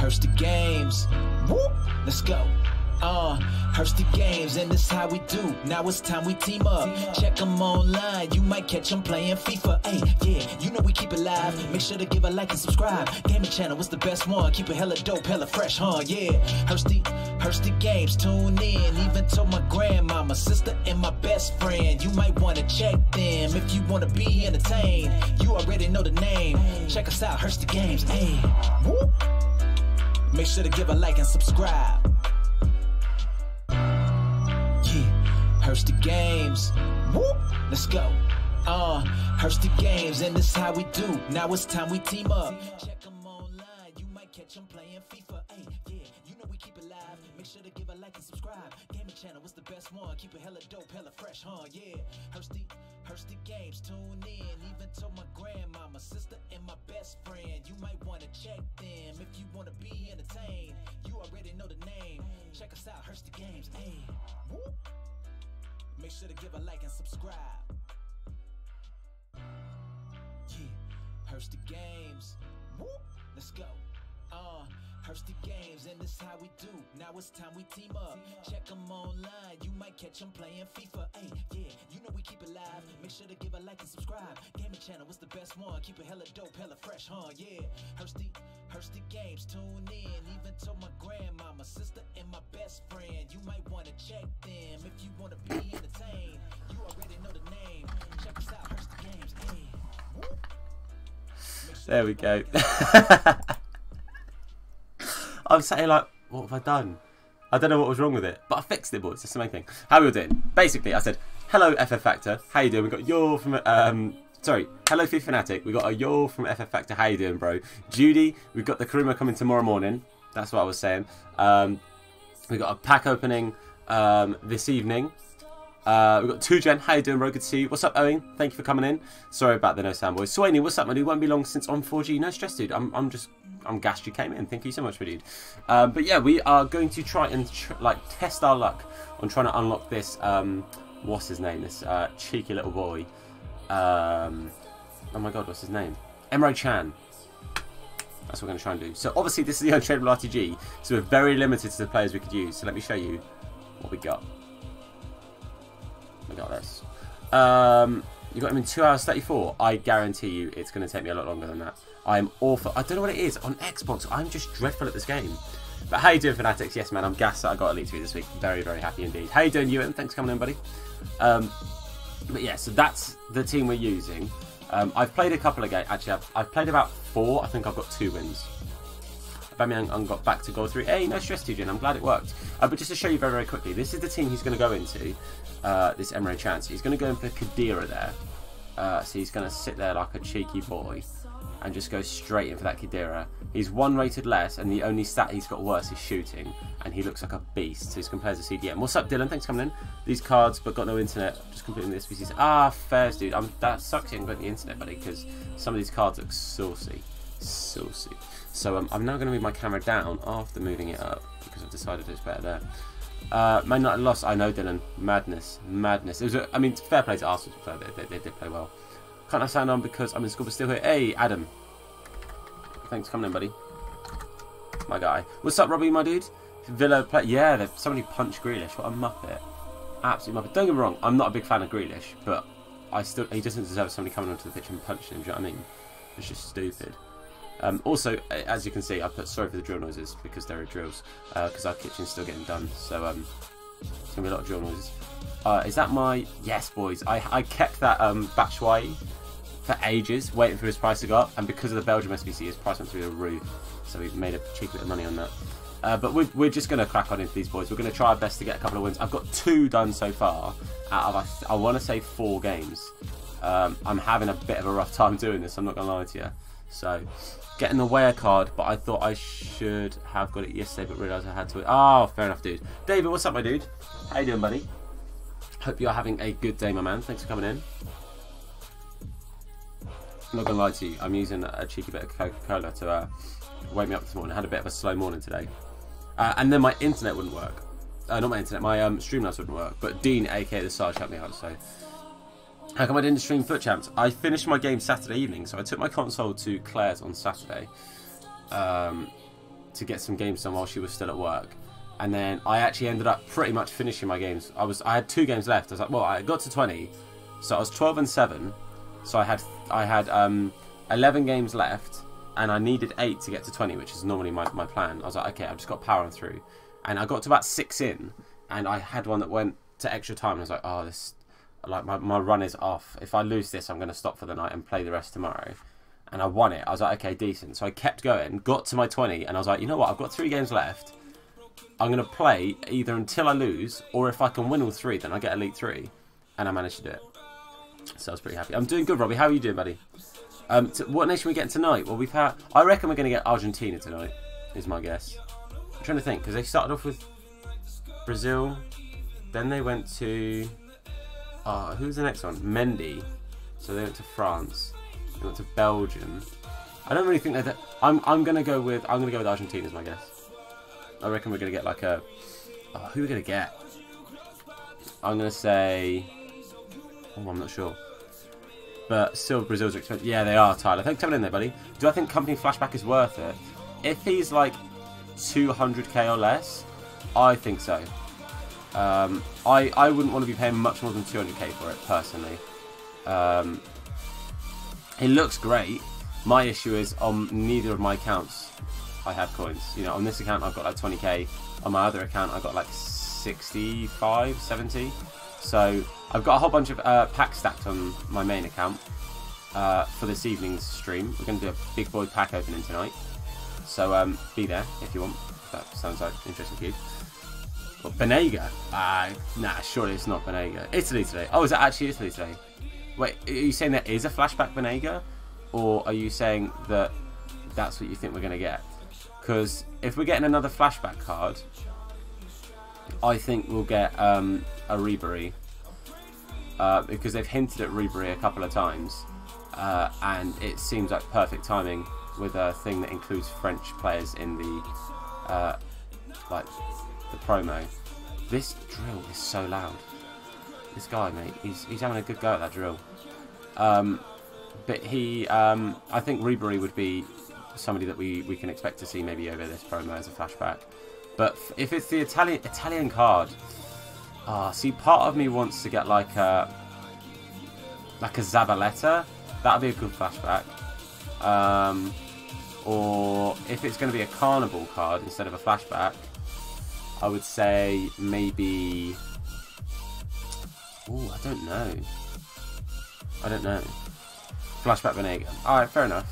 Hurst the games. Whoop, let's go. Hurst the games, and this how we do. Now it's time we team up. Check them online, you might catch them playing FIFA. Hey, yeah, you know we keep it live. Make sure to give a like and subscribe. Gaming channel, what's the best one? Keep it hella dope, hella fresh, huh? Yeah, Hurst the games, tune in. Even told my grandmama, sister, and my best friend. You might want to check them if you want to be entertained. You already know the name. Check us out, Hurst the games. Hey, whoop. Make sure to give a like and subscribe. Hurst the games. Whoop, let's go. Hurst the games, and this how we do. Now it's time we team up. Check them online, you might catch them playing FIFA. Hey, yeah, you know we keep it live. Make sure to give a like and subscribe. Gaming channel, what's the best one? Keep it hella dope, hella fresh, huh? Yeah, Hurst the games, tune in. Even told my grandmama, sister, and my best friend. You might want to check them if you want to be entertained. You already know the name. Check us out, Hurst the games. Hey, whoop. Make sure to give a like and subscribe. Yeah, Hurst the games. Whoop, let's go. Hurst the games, and this how we do. Now it's time we team up. Check them online, you might catch them playing FIFA. Hey, yeah, you know we keep it live. Make sure to give a like and subscribe. Gaming channel, what's the best one? Keep it hella dope, hella fresh, huh? Yeah, Hurst the games, tune in. Even told my grandmama, sister, and my best friend. You might want to check them if you want to be entertained. You already know the name. Check us out, Hurst the games. Hey, whoop. There we go. I'm saying, like, what have I done? I don't know what was wrong with it, but I fixed it, boys. That's the main thing. How are we all doing? Basically, I said, hello, FF Factor. How you doing? We got Yor from, hello, Fifa Fanatic. We got a Yor from FF Factor. How you doing, bro? Judy, we've got the Karuma coming tomorrow morning. That's what I was saying. We got a pack opening this evening. We've got 2Gen. How you doing, bro? Good to see you. What's up, Owen? Thank you for coming in. Sorry about the no sound, boys. Swaney, what's up, man? It won't be long since on 4G. No stress, dude. I'm gassed you came in. Thank you so much, dude. But yeah, we are going to try and test our luck on trying to unlock this. What's his name? This cheeky little boy. Oh my god, what's his name? Emre Chan. That's what we're going to try and do. So obviously this is the Untradable Rtg, so we're very limited to the players we could use. So let me show you what we got. We got this. You got him in 2 hours 34. I guarantee you it's going to take me a lot longer than that. I am awful. I don't know what it is. On Xbox, I'm just dreadful at this game. But how you doing, Fanatics? Yes, man, I'm gassed that I got Elite 3 this week. Very, very happy indeed. How you doing, Ewan? Thanks for coming in, buddy. But yeah, so that's the team we're using. I've played a couple of games. Actually, I've played about 4. I think I've got 2 wins. Bamian got back to goal 3. Hey, no stress, TJ. I'm glad it worked. But just to show you very, very quickly, this is the team he's going to go into. This Emre Chan. He's going to go in for Kadira there. So he's going to sit there like a cheeky boy and just go straight in for that Kadira. He's 1 rated less, and the only stat he's got worse is shooting, and he looks like a beast. So he's compared to CDM. What's up, Dylan? Thanks for coming in. These cards, but got no internet. Just completing the SPCs. Ah, fairs, dude. That sucks. You haven't got the internet, buddy, because some of these cards look saucy, saucy. So I'm now going to move my camera down after moving it up because I've decided it's better there. Man United lost. I know, Dylan. Madness, madness. It was. I mean, fair play to Arsenal. They did play well. Can't have sound on because I'm in school, but still here. Hey, Adam. Thanks for coming in, buddy. My guy. What's up, Robbie, my dude? Villa play. Yeah, somebody punched Grealish. What a muppet. Absolute muppet. Don't get me wrong. I'm not a big fan of Grealish, but he doesn't deserve somebody coming onto the pitch and punching him. Do you know what I mean? It's just stupid. Also, as you can see, I put sorry for the drill noises because there are drills. Because our kitchen's still getting done. So, there's going to be a lot of drill noises. Is that my... Yes, boys. I kept that Batshuayi for ages, waiting for his price to go up. And because of the Belgium SBC, his price went through the roof. So we've made a cheeky bit of money on that. But we're just going to crack on into these boys. We're going to try our best to get a couple of wins. I've got 2 done so far out of, I want to say, 4 games. I'm having a bit of a rough time doing this, I'm not going to lie to you. So... Getting the wear card, but I thought I should have got it yesterday, but realised I had to. Oh, fair enough, dude. David, what's up, my dude? How you doing, buddy? Hope you're having a good day, my man. Thanks for coming in. I'm not gonna lie to you. I'm using a cheeky bit of Coca-Cola to wake me up this morning. I had a bit of a slow morning today, and then my internet wouldn't work. Not my internet. My Streamlabs wouldn't work. But Dean, aka the Sarge, helped me out. So. How come I didn't stream Foot Champs? I finished my game Saturday evening, so I took my console to Claire's on Saturday. to get some games done while she was still at work. And then I actually ended up pretty much finishing my games. I had 2 games left. I was like, well, I got to 20, so I was 12 and 7. So I had 11 games left, and I needed 8 to get to 20, which is normally my plan. I was like, okay, I've just got to power on through. And I got to about 6 in, and I had one that went to extra time. I was like, oh, this, like my run is off. If I lose this, I'm going to stop for the night and play the rest tomorrow. And I won it. I was like, okay, decent. So I kept going, got to my 20, and I was like, you know what? I've got 3 games left. I'm going to play either until I lose, or if I can win all 3, then I get Elite 3. And I managed to do it. So I was pretty happy. I'm doing good, Robbie. How are you doing, buddy? What nation are we getting tonight? Well, I reckon we're going to get Argentina tonight, is my guess. I'm trying to think, because they started off with Brazil. Then they went to... who was the next one? Mendy. So they went to France. They went to Belgium. I don't really think that. I'm gonna go with Argentina as my guess. I reckon we're gonna get like a. Who are we gonna get? I'm gonna say. Oh, I'm not sure. But still, Brazil's expensive. Yeah, they are, Tyler. Thanks for coming in there, buddy. Do I think company flashback is worth it? If he's like 200k or less, I think so. I wouldn't want to be paying much more than 200k for it personally. It looks great. My issue is on neither of my accounts I have coins. You know, on this account I've got like 20k. On my other account I've got like 65, 70. So I've got a whole bunch of packs stacked on my main account for this evening's stream. We're going to do a big boy pack opening tonight. So be there if you want. That sounds like interesting to you. Well, Benega? Nah, surely it's not Benega. Italy today. Oh, is it actually Italy today? Wait, are you saying there is a flashback Benega? Or are you saying that that's what you think we're going to get? Because if we're getting another flashback card, I think we'll get a Ribery. Because they've hinted at Ribery a couple of times. And it seems like perfect timing with a thing that includes French players in the the promo. This drill is so loud. This guy, mate, he's having a good go at that drill. But he, I think Ribery would be somebody that we can expect to see maybe over this promo as a flashback. But if it's the Italian card, see, part of me wants to get like a Zabaleta. That'd be a good flashback. Or if it's going to be a Carnival card instead of a flashback, I would say maybe... Oh, I don't know. Flashback Benega. Alright, fair enough.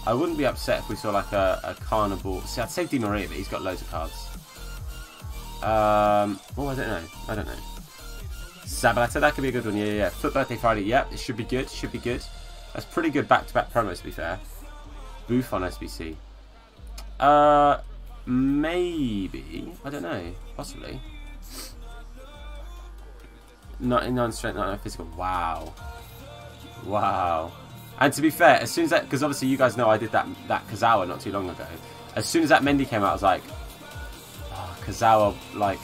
I wouldn't be upset if we saw like a Carnival... See, I'd say Di Maria, but he's got loads of cards. Oh, I don't know. Zabaleta, that could be a good one. Yeah. Foot Birthday Friday, yeah, it should be good. That's pretty good back-to-back promos, to be fair. Buffon SBC. Maybe. I don't know. Possibly. 99 strength, 99 physical. Wow. And to be fair, as soon as that... Because obviously you guys know I did that Kazawa not too long ago. As soon as that Mendy came out, I was like... Oh, Kazawa, like...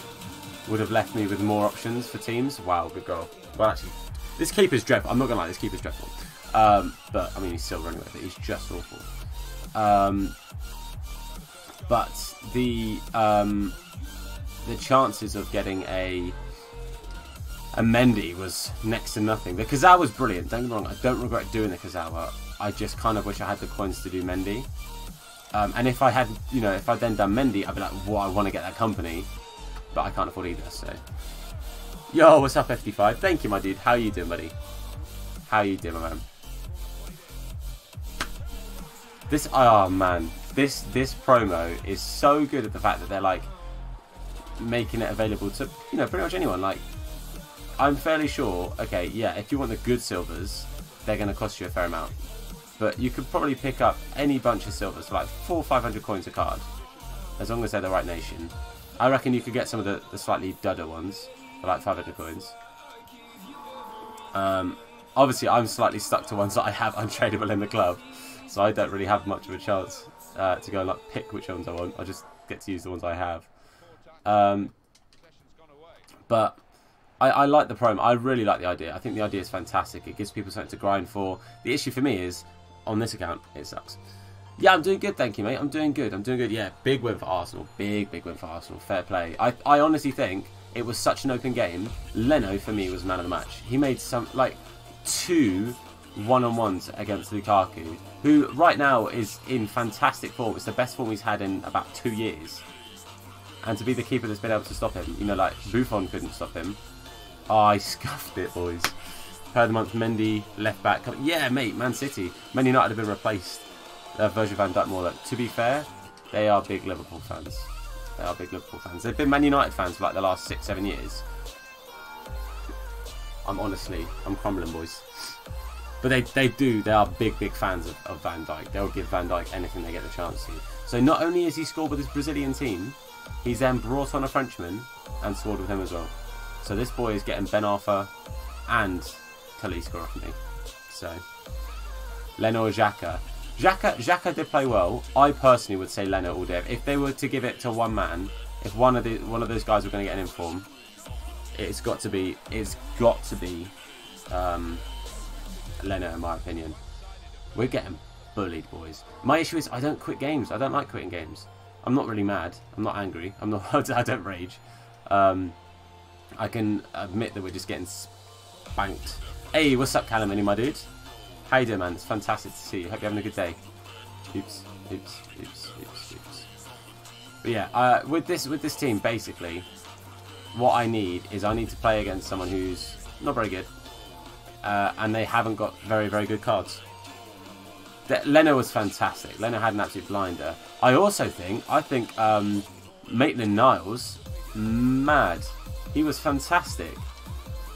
would have left me with more options for teams. Wow, good goal. Well, actually... This keeper's dreadful. I'm not going to lie, this keeper's dreadful. But, I mean, he's still running with it. He's just awful. But the chances of getting a Mendy was next to nothing. The Kazawa was brilliant. Don't get me wrong. I don't regret doing the Kazawa. I just kind of wish I had the coins to do Mendy. And if I had, if I'd then done Mendy, I'd be like, well, I want to get that company, but I can't afford either. So, yo, what's up, FD5? Thank you, my dude. How you doing, buddy? How you doing, my man? Oh man, this promo is so good at the fact that they're like making it available to pretty much anyone. Like, I'm fairly sure. Okay, yeah, if you want the good silvers, they're going to cost you a fair amount, but you could probably pick up any bunch of silvers for like 400 or 500 coins a card, as long as they're the right nation. I reckon you could get some of the slightly dudder ones for like 500 coins. Obviously, I'm slightly stuck to ones that I have untradable in the club. So I don't really have much of a chance to go and like pick which ones I want. I just get to use the ones I have. But I like the promo. I really like the idea. I think the idea is fantastic. It gives people something to grind for. The issue for me is, on this account, it sucks. Yeah, I'm doing good, thank you, mate. I'm doing good. Yeah, big win for Arsenal. Big win for Arsenal. Fair play. I honestly think it was such an open game. Leno, for me, was man of the match. He made some, like, 2 one-on-ones against Lukaku, who right now is in fantastic form. It's the best form he's had in about 2 years. And to be the keeper that's been able to stop him, you know, like, Buffon couldn't stop him. Oh, I scuffed it, boys. Player of the month, Mendy, left back. Yeah, mate, Man City. Man United have been replaced. Virgil van Dijk more. Like, to be fair, they are big Liverpool fans. They've been Man United fans for like the last 6-7 years. I'm crumbling, boys. But they are big fans of Van Dijk. They'll give Van Dijk anything they get the chance to. So not only has he scored with his Brazilian team, he's then brought on a Frenchman and scored with him as well. So this boy is getting Ben Arfa and Talisca off me. So Leno or Xhaka. Xhaka did play well. I personally would say Leno all day. If they were to give it to one man, if one of those guys were going to get an inform, it's got to be Leno, in my opinion. We're getting bullied, boys. My issue is I don't quit games. I don't like quitting games. I'm not really mad. I'm not angry. I don't rage. I can admit that we're just getting spanked. Hey, what's up, Callum? My dude? How you doing, man? It's fantastic to see you. Hope you're having a good day. Oops. But yeah, with this team, basically, what I need to play against someone who's not very good, and they haven't got very good cards. Leno was fantastic. Leno had an absolute blinder. I think Maitland-Niles, mad. He was fantastic.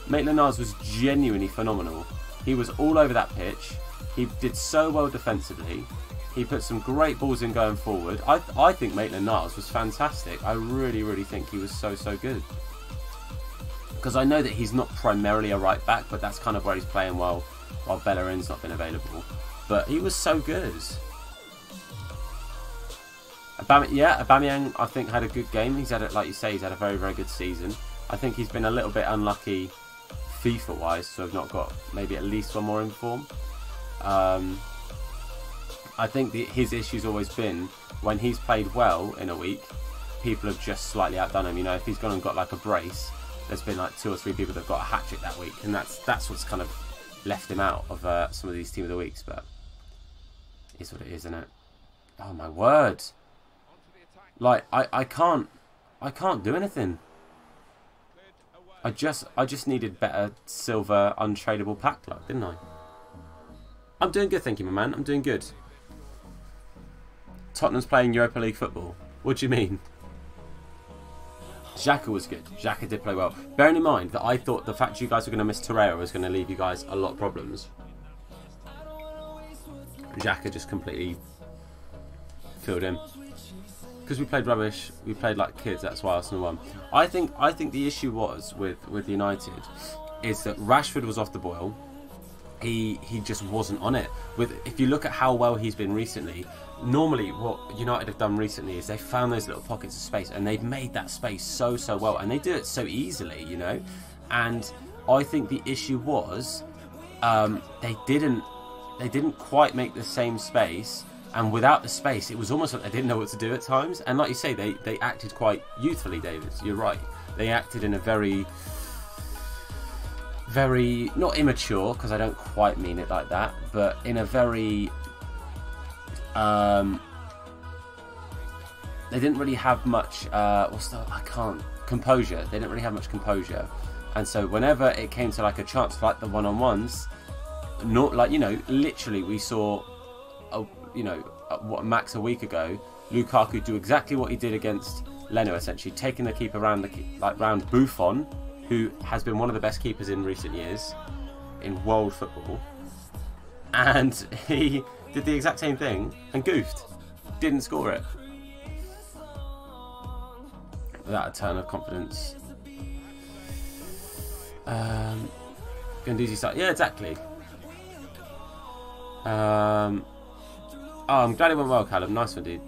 Maitland-Niles was genuinely phenomenal. He was all over that pitch. He did so well defensively. He put some great balls in going forward. I think Maitland-Niles was fantastic. I really think he was so good. Because I know that he's not primarily a right back, but that's kind of where he's playing well, while Bellerin's not been available. But he was so good. Aubameyang, I think, had a good game. He's had, like you say, he's had a very good season. I think he's been a little bit unlucky FIFA wise, so I've not got maybe at least one more in form. I think his issue's always been when he's played well in a week, people have just slightly outdone him. You know, if he's gone and got like a brace, there's been like 2 or 3 people that have got a hat-trick that week, and that's what's kind of left him out of some of these team of the weeks. But it's what it is, isn't it? Oh my word! Like I can't do anything. I just needed better silver untradable pack luck, didn't I? I'm doing good, thank you, my man. I'm doing good. Tottenham's playing Europa League football. What do you mean? Xhaka was good. Xhaka did play well. Bearing in mind that I thought the fact you guys were going to miss Torreira was going to leave you guys a lot of problems. Xhaka just completely filled in. Because we played rubbish, we played like kids, that's why Arsenal won. I think the issue was with United is that Rashford was off the boil. He just wasn't on it. If you look at how well he's been recently, normally what United have done recently is they found those little pockets of space and they've made that space so well, and they do it so easily, you know. And I think the issue was they didn't quite make the same space. And without the space, it was almost like they didn't know what to do at times. And like you say, they acted quite youthfully, David. You're right. They acted in a very, not immature, because I don't quite mean it like that, but in a very, they didn't really have much, composure. They didn't really have much composure. And so whenever it came to like a chance, like the one-on-ones, not like, you know, literally we saw max a week ago, Lukaku do exactly what he did against Leno, essentially taking the keeper round round Buffon, who has been one of the best keepers in recent years in world football, and he did the exact same thing and goofed, didn't score it. Without a turn of confidence. Guendouzi start, yeah, exactly. Oh, I'm glad it went well, Callum. Nice one, dude.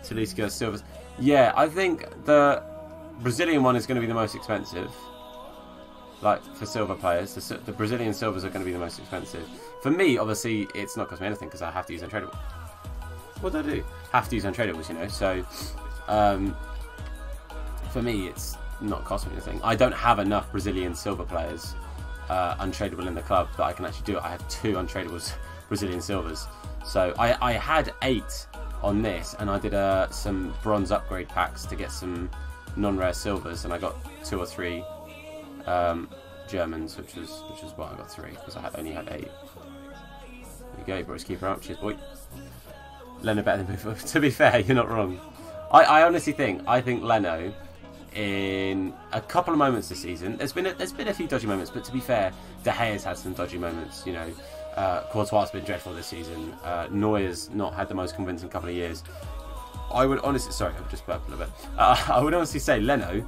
Talisca, Silvers. Yeah, I think Brazilian one is going to be the most expensive. Like, for silver players, the Brazilian silvers are going to be the most expensive. For me, obviously, it's not cost me anything because I have to use Untradable. What do I do? Have to use Untradables, you know. So, for me, it's not cost me anything. I don't have enough Brazilian silver players untradable in the club that I can actually do it. I have 2 untradables Brazilian silvers. So I had 8 on this, and I did some bronze upgrade packs to get some non-rare silvers, and I got 2 or 3 Germans, which is why I got 3 because I only had 8. There you go, brought his keeper out. Cheers, boy. Leno better than Fifa. To be fair, you're not wrong. I honestly think Leno, in a couple of moments this season, there's been a few dodgy moments, but to be fair, De Gea's had some dodgy moments. You know, Courtois has been dreadful this season. Neuer's not had the most convincing couple of years. I would honestly, sorry, I've just burped a little bit. I would honestly say Leno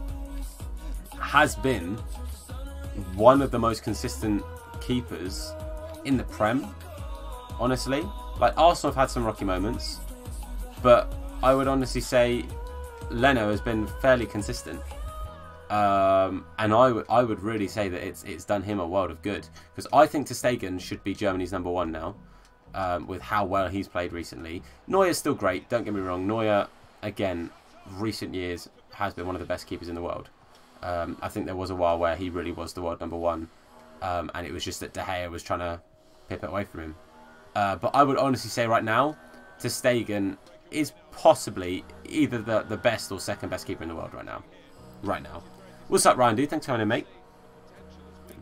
has been one of the most consistent keepers in the Prem. Honestly, like Arsenal have had some rocky moments, but I would honestly say Leno has been fairly consistent, and I would really say that it's done him a world of good, because I think ter Stegen should be Germany's #1 now, with how well he's played recently. Neuer's still great, don't get me wrong. Neuer, again, recent years has been one of the best keepers in the world. I think there was a while where he really was the world #1, and it was just that De Gea was trying to pip it away from him. But I would honestly say right now, ter Stegen is possibly either the best or second best keeper in the world right now. What's up, Ryan, dude? Thanks for coming in, mate.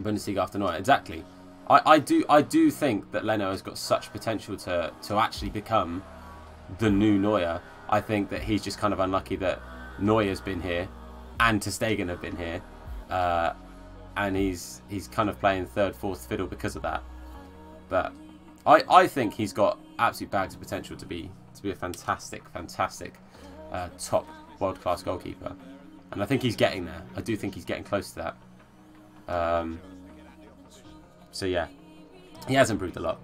Bundesliga after Neuer. Exactly. I do think that Leno has got such potential to actually become the new Neuer. I think that he's just kind of unlucky that Neuer's been here and ter Stegen have been here, and he's kind of playing third, fourth fiddle because of that. But I think he's got absolute bags of potential to be a fantastic top world-class goalkeeper, and I think he's getting there. I do think he's getting close to that. So yeah, he has improved a lot.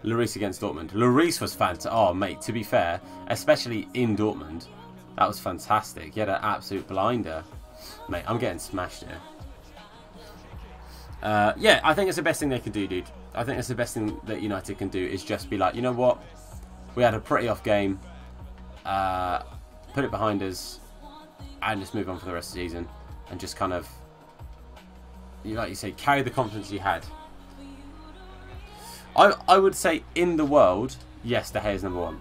Lloris against Dortmund. Lloris was fantastic. Oh mate, to be fair, especially in Dortmund, that was fantastic. He had an absolute blinder. Mate, I'm getting smashed here. Yeah, I think it's the best thing they can do, dude. I think it's the best thing that United can do is just be like, you know what? We had a pretty off game. Put it behind us and just move on for the rest of the season. And just kind of, like you say, carry the confidence you had. I would say in the world, yes, De Gea is #1.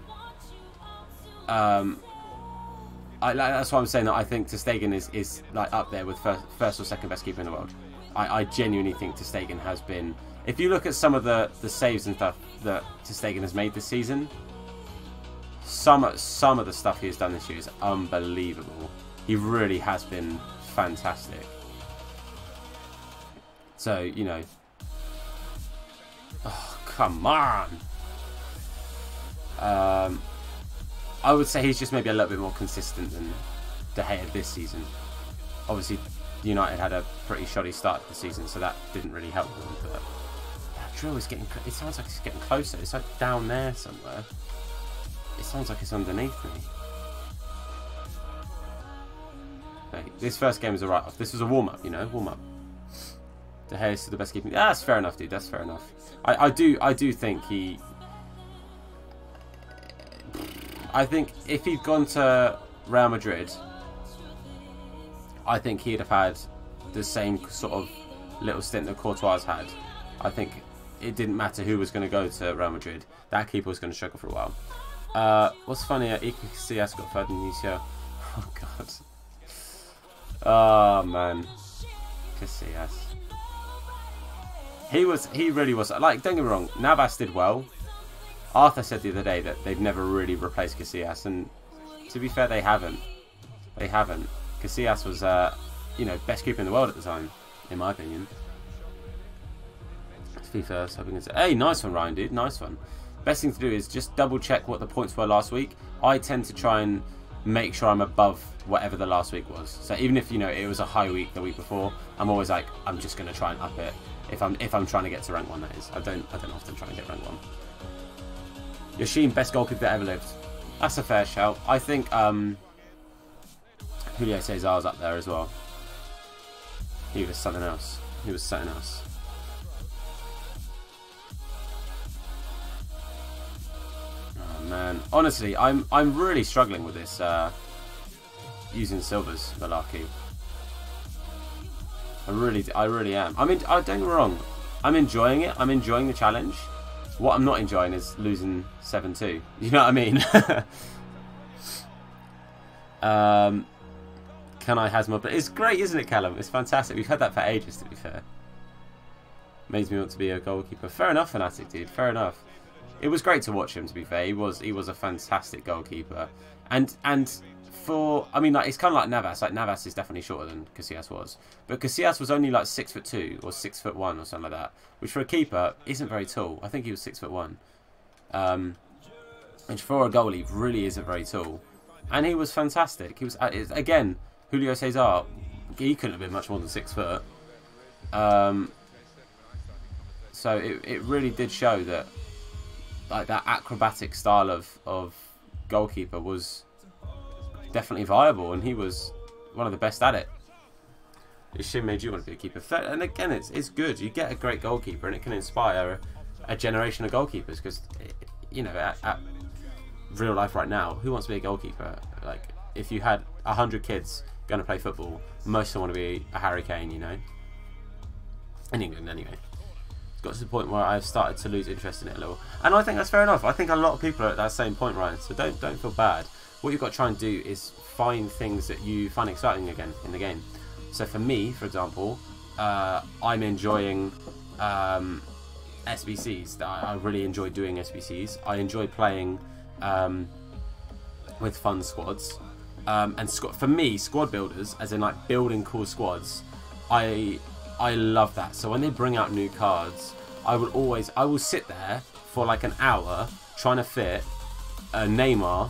That's why I'm saying that I think ter Stegen is like up there with first or second best keeper in the world. I genuinely think ter Stegen has been. If you look at some of the saves and stuff that ter Stegen has made this season, some of the stuff he has done this year is unbelievable. He really has been fantastic. So, you know, oh, come on. I would say he's just maybe a little bit more consistent than De Gea this season. Obviously, United had a pretty shoddy start to the season, so that didn't really help them. But that drill is getting. It sounds like it's getting closer. It's like down there somewhere. It sounds like it's underneath me. Okay, this first game is a write-off. This was a warm-up, you know, warm-up. De Gea is still the best keeper. That's fair enough, dude. That's fair enough. I do think he. I think if he'd gone to Real Madrid, I think he'd have had the same sort of little stint that Courtois had. I think it didn't matter who was going to go to Real Madrid. That keeper was going to struggle for a while. What's funny, Casillas got third in UCL. Oh, God. Oh, man. Casillas. He really was. Like, don't get me wrong, Navas did well. Arthur said the other day that they've never really replaced Casillas, and to be fair, they haven't. They haven't. Casillas was, you know, best keeper in the world at the time, in my opinion. FIFA, so hoping to say, hey, nice one, Ryan, dude, nice one. Best thing to do is just double check what the points were last week. I tend to try and make sure I'm above whatever the last week was. So even if, you know, it was a high week the week before, I'm always like, I'm just going to try and up it. If I'm trying to get to rank 1, that is. I don't often try and get rank 1. Yashin, best goalkeeper that ever lived. That's a fair shout. I think Julio Cesar's up there as well. He was something else. He was something else. Oh man, honestly, I'm really struggling with this using silvers malarkey. I really am. I mean, don't get me wrong. I'm enjoying it. I'm enjoying the challenge. What I'm not enjoying is losing 7-2. You know what I mean? Can I has more? But it's great, isn't it, Callum? It's fantastic. We've had that for ages, to be fair. Makes me want to be a goalkeeper. Fair enough, Fnatic, dude. Fair enough. It was great to watch him, to be fair. He was a fantastic goalkeeper. And for, I mean, like, it's kind of like Navas. Like, Navas is definitely shorter than Casillas was. But Casillas was only like 6'2" or 6'1" or something like that. Which for a keeper isn't very tall. I think he was 6'1". Which for a goalie really isn't very tall. And he was fantastic. He was, again, Julio Cesar, he couldn't have been much more than 6 foot. So it really did show that, like, that acrobatic style of goalkeeper was definitely viable, and he was one of the best at it. It should made you want to be a keeper. And again, it's good. You get a great goalkeeper, and it can inspire a generation of goalkeepers. Because, you know, at real life right now, who wants to be a goalkeeper? Like, if you had 100 kids going to play football, most of them want to be a Harry Kane, you know. In England, anyway. It's got to the point where I've started to lose interest in it a little, and I think that's fair enough. I think a lot of people are at that same point, Ryan. So don't feel bad. What you've got to try and do is find things that you find exciting again in the game. So for me, for example, I'm enjoying SBCs. I really enjoy doing SBCs. I enjoy playing with fun squads. And for me, squad builders, as in like building cool squads, I love that. So when they bring out new cards, I will sit there for like an hour trying to fit a Neymar,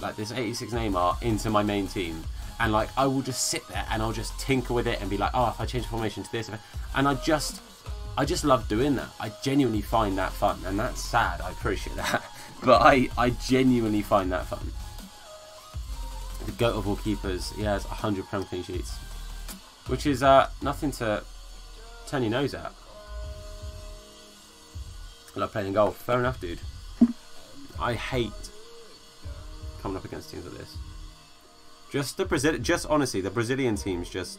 like this 86 Neymar, into my main team. And like, I will just sit there and I'll just tinker with it and be like, oh, if I change the formation to this, and I just love doing that. I genuinely find that fun, and that's sad. I appreciate that, but I genuinely find that fun. The GOAT of all keepers, he has 100 Prem clean sheets, which is nothing to turn your nose at. I love playing golf. Fair enough, dude. I hate coming up against teams like this. Just honestly, the Brazilian teams,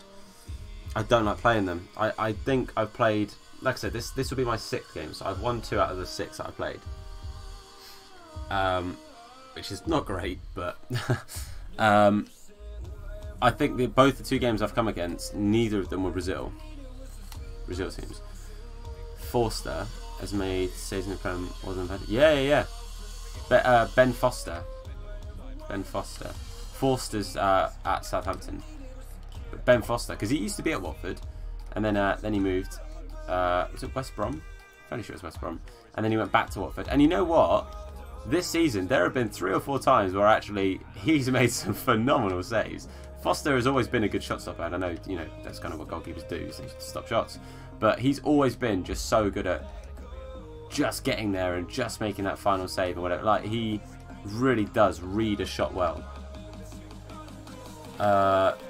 I don't like playing them. I think I've played, like I said, this will be my 6th game, so I've won 2 out of the 6 that I played. Which is not great, but I think both the 2 games I've come against, neither of them were Brazil teams. Forster has made season in Prem more than yeah. Ben Foster. Forster's at Southampton, but Ben Foster, because he used to be at Watford, and then he moved. Was it West Brom? I'm fairly sure it was West Brom, and then he went back to Watford. And you know what? This season there have been 3 or 4 times where actually he's made some phenomenal saves. Foster has always been a good shot stopper, and I know, you know, that's kind of what goalkeepers do, is they stop shots. But he's always been just so good at just getting there and just making that final save and whatever. Like, he really does read a shot well.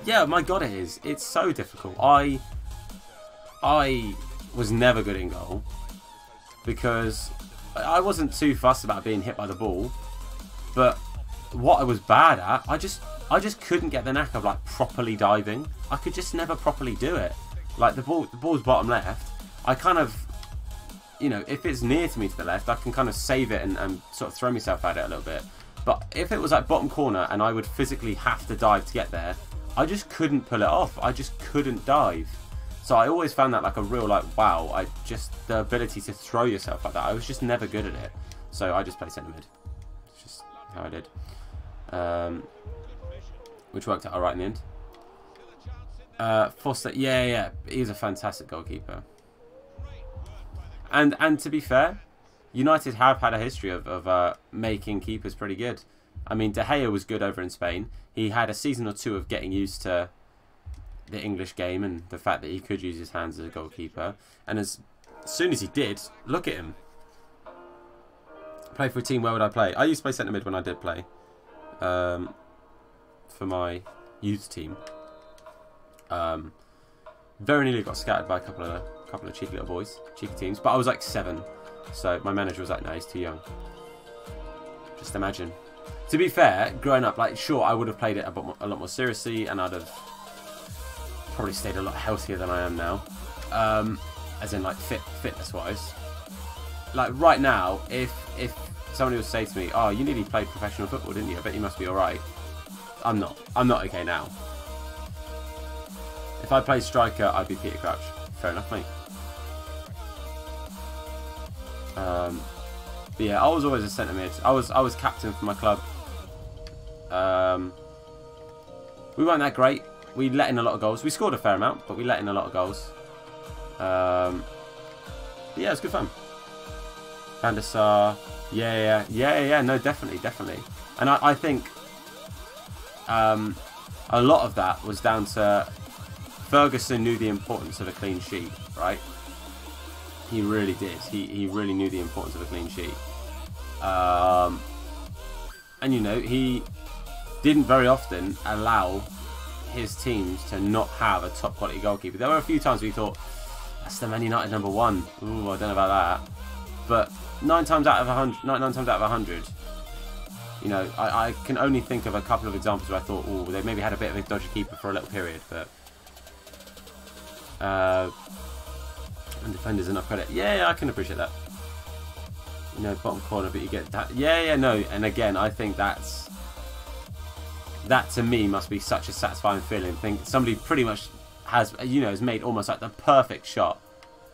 Yeah, my God, it is. It's so difficult. I was never good in goal because I wasn't too fussed about being hit by the ball. But what I was bad at, I just couldn't get the knack of like properly diving. I could just never properly do it. Like the ball's bottom left. I kind of, you know, if it's near to me to the left, I can kind of save it and sort of throw myself at it a little bit. But if it was like bottom corner and I would physically have to dive to get there, I just couldn't pull it off. I just couldn't dive. So I always found that like a real like, wow, the ability to throw yourself like that, I was just never good at it. So I just played centre mid. It's just how I did. Which worked out alright in the end. Foster, yeah, he's a fantastic goalkeeper. And to be fair, United have had a history of making keepers pretty good. I mean, De Gea was good over in Spain. He had a season or 2 of getting used to the English game and the fact that he could use his hands as a goalkeeper. And as soon as he did, look at him. Play for a team, where would I play? I used to play centre mid when I did play. For my youth team. Very nearly got scattered by a couple of cheeky little boys, cheeky teams. But I was like 7, so my manager was like, "No, he's too young." Just imagine. To be fair, growing up, like, sure, I would have played it a lot more seriously, and I'd have probably stayed a lot healthier than I am now. As in, like, fitness-wise. Like, right now, if somebody would say to me, "Oh, you nearly played professional football, didn't you? I bet you must be alright." I'm not. I'm not okay now. If I played striker, I'd be Peter Crouch. Fair enough, mate. But yeah, I was always a centre mid. I was captain for my club. We weren't that great. We let in a lot of goals. We scored a fair amount, but we let in a lot of goals. But yeah, it was good fun. Van der Sar. Yeah. No, definitely. And I think a lot of that was down to Ferguson knew the importance of a clean sheet, right? He really did. He really knew the importance of a clean sheet. And you know, he didn't very often allow his teams to not have a top quality goalkeeper. There were a few times we thought, that's the Man United #1. Ooh, I don't know about that. But 9 times out of 100, you know, I can only think of a couple of examples where I thought, oh, they maybe had a bit of a dodgy keeper for a little period, but and defenders enough credit. Yeah, I can appreciate that. You know, bottom corner, but you get that. Yeah, no. And again, I think that to me must be such a satisfying feeling. Think somebody pretty much has made almost like the perfect shot,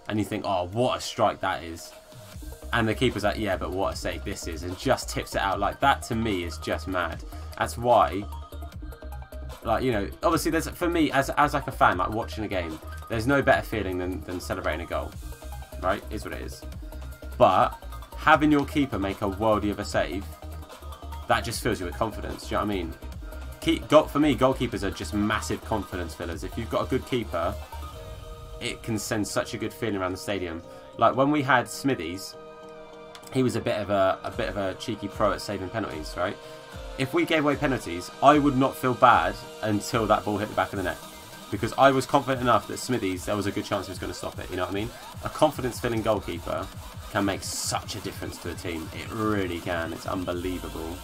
and you think, oh, what a strike that is. And the keeper's like, yeah, but what a save this is, and just tips it out. Like, that to me is just mad. That's why, like, you know, obviously there's, for me as like a fan, like watching a game, there's no better feeling than celebrating a goal, right? Is what it is. But having your keeper make a worldie of a save, that just fills you with confidence. Do you know what I mean? For me, goalkeepers are just massive confidence fillers. If you've got a good keeper, it can send such a good feeling around the stadium. Like when we had Smithies, he was a bit of a cheeky pro at saving penalties, right? If we gave away penalties, I would not feel bad until that ball hit the back of the net, because I was confident enough that Smithies, there was a good chance he was going to stop it. You know what I mean? A confidence-filling goalkeeper can make such a difference to a team. It really can. It's unbelievable.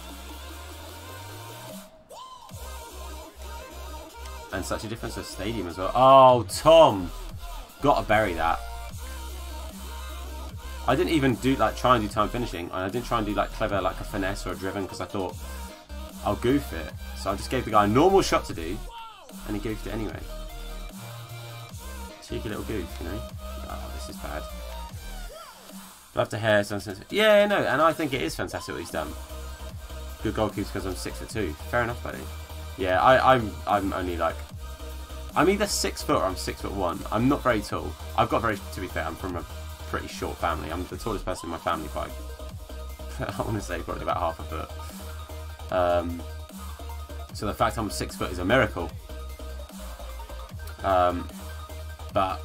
And such a difference to the stadium as well. Oh, Tom! Gotta bury that. I didn't even try and do time finishing, and I didn't try and do like clever, like a finesse or a driven, because I thought I'll goof it. So I just gave the guy a normal shot to do, and he goofed it anyway. Cheeky little goof, you know. Oh, this is bad. Love to hear some sense. Yeah, no, and I think it is fantastic what he's done. Good goalkeeper because I'm 6'2". Fair enough, buddy. Yeah, I'm only like, I'm either 6 foot or I'm 6'1". I'm not very tall. To be fair, I'm from a pretty short family. I'm the tallest person in my family by, I want to say, probably about half a foot. So the fact I'm 6 foot is a miracle. But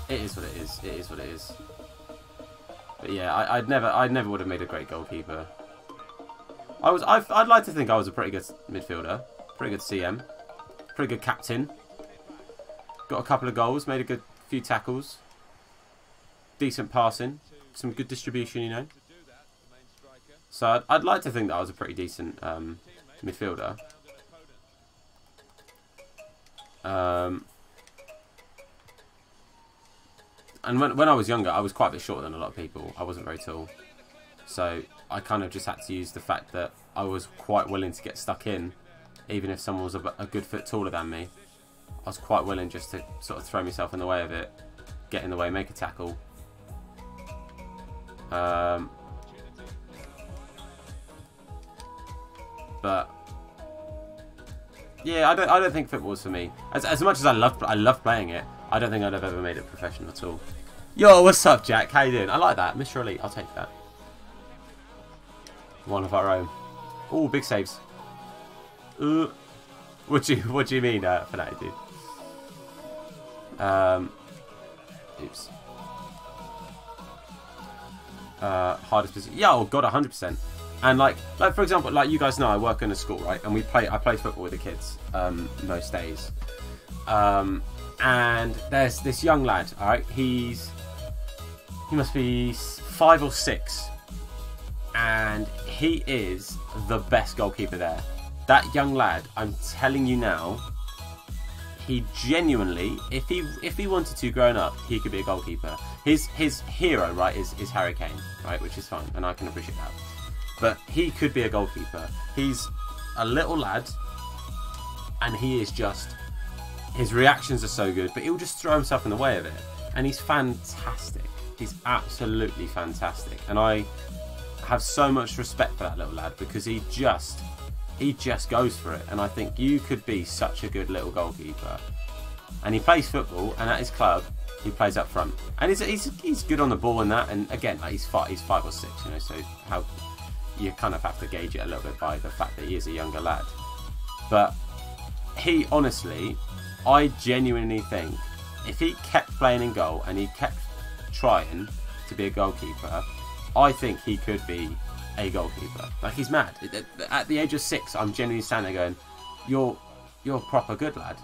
it is what it is. It is what it is. But yeah, I'd never would have made a great goalkeeper. I'd like to think I was a pretty good midfielder, pretty good CM, pretty good captain. Got a couple of goals, made a good few tackles, decent passing, some good distribution, you know. So I'd like to think that I was a pretty decent midfielder. And when I was younger, I was quite a bit shorter than a lot of people. I wasn't very tall. So I kind of just had to use the fact that I was quite willing to get stuck in, even if someone was a good foot taller than me. I was quite willing just to sort of throw myself in the way of it, get in the way, make a tackle. But yeah, I don't think football was for me. As much as I love playing it, I don't think I'd have ever made it professional at all. Yo, what's up, Jack? How you doing? I like that, Mr. Elite. I'll take that. One of our own. Oh, big saves. What do you mean, Fanatic dude? Oops. Hardest position. Yeah, oh god, 100%. And like for example, like you guys know, I work in a school, right? And I play football with the kids most days. And there's this young lad, all right? He must be 5 or 6, and he is the best goalkeeper there. That young lad, I'm telling you now, he genuinely, if he wanted to growing up, he could be a goalkeeper. His hero, right, is Harry Kane, right, which is fine, and I can appreciate that. But he could be a goalkeeper. He's a little lad, and he is just, his reactions are so good, but he'll just throw himself in the way of it. And he's fantastic. He's absolutely fantastic. And I have so much respect for that little lad, because he just goes for it. And I think you could be such a good little goalkeeper. And he plays football, and at his club, he plays up front. And he's good on the ball and that. And again, like he's 5 or 6, you know, so how you kind of have to gauge it a little bit by the fact that he is a younger lad. But he, honestly, I genuinely think if he kept playing in goal and he kept trying to be a goalkeeper, I think he could be a goalkeeper. Like, he's mad. At the age of 6, I'm genuinely standing there going, you're proper good, lad.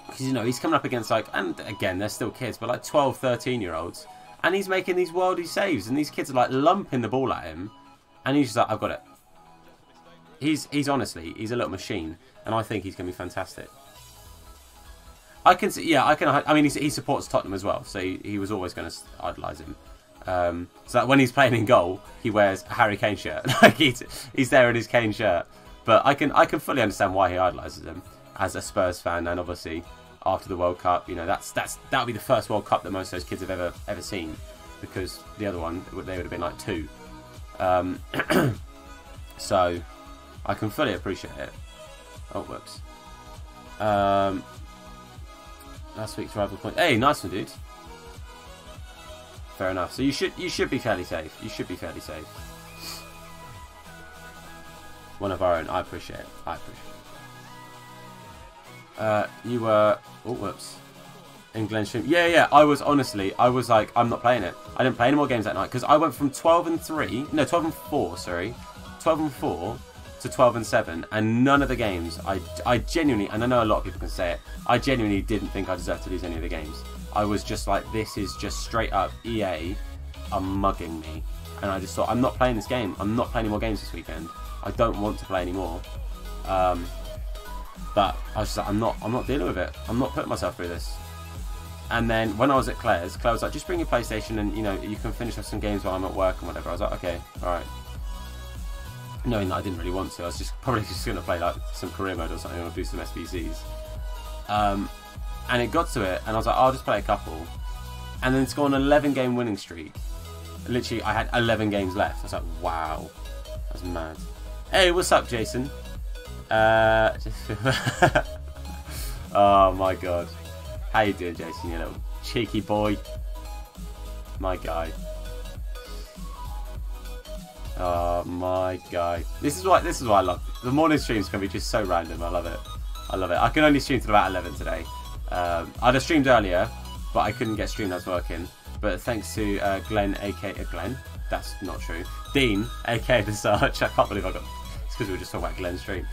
Because, you know, he's coming up against, like, and again, they're still kids, but like 12, 13-year-olds, and he's making these worldy saves, and these kids are like lumping the ball at him, and he's just like, I've got it. He's honestly, he's a little machine, and I think he's going to be fantastic. I can see, yeah, I mean, he supports Tottenham as well, so he was always going to idolise him. So that when he's playing in goal, he wears a Harry Kane shirt. Like he's there in his Kane shirt. But I can fully understand why he idolises him as a Spurs fan, and obviously after the World Cup, you know, that'll be the first World Cup that most of those kids have ever seen, because the other one they would have been like 2. So I can fully appreciate it. Oh, whoops. Last week's rival point. Hey, nice one, dude. Fair enough. So you should be fairly safe. You should be fairly safe. One of our own. I appreciate it. I appreciate it. You were... Oh, whoops. In Glenn's stream. Yeah. I was like, I'm not playing it. I didn't play any more games that night, because I went from 12 and 4, sorry. 12 and 4 to 12 and 7, and none of the games, I genuinely, and I know a lot of people can say it, I genuinely didn't think I deserved to lose any of the games. I was just like, this is just straight up EA are mugging me. And I just thought, I'm not playing this game. I'm not playing any more games this weekend. I don't want to play anymore. But I was just like, I'm not dealing with it. I'm not putting myself through this. And then when I was at Claire was like, just bring your PlayStation and, you know, you can finish off some games while I'm at work and whatever. I was like, okay, alright. Knowing that I didn't really want to, I was probably just going to play like some career mode or something, or do some SBCs. And it got to it, and I was like, I'll just play a couple. And then it's gone an 11-game winning streak. Literally, I had 11 games left. I was like, wow. That's mad. Hey, what's up, Jason? Oh, my God. How you doing, Jason, you little cheeky boy? My guy. Oh, my guy. This is what I love. The morning streams can be just so random. I love it. I love it. I can only stream till about 11 today. I'd have streamed earlier, but I couldn't get stream that's working. But thanks to Glenn, aka Glenn, that's not true. Dean, aka the Sarge. I can't believe I got. It's because we were just talking about Glenn's stream.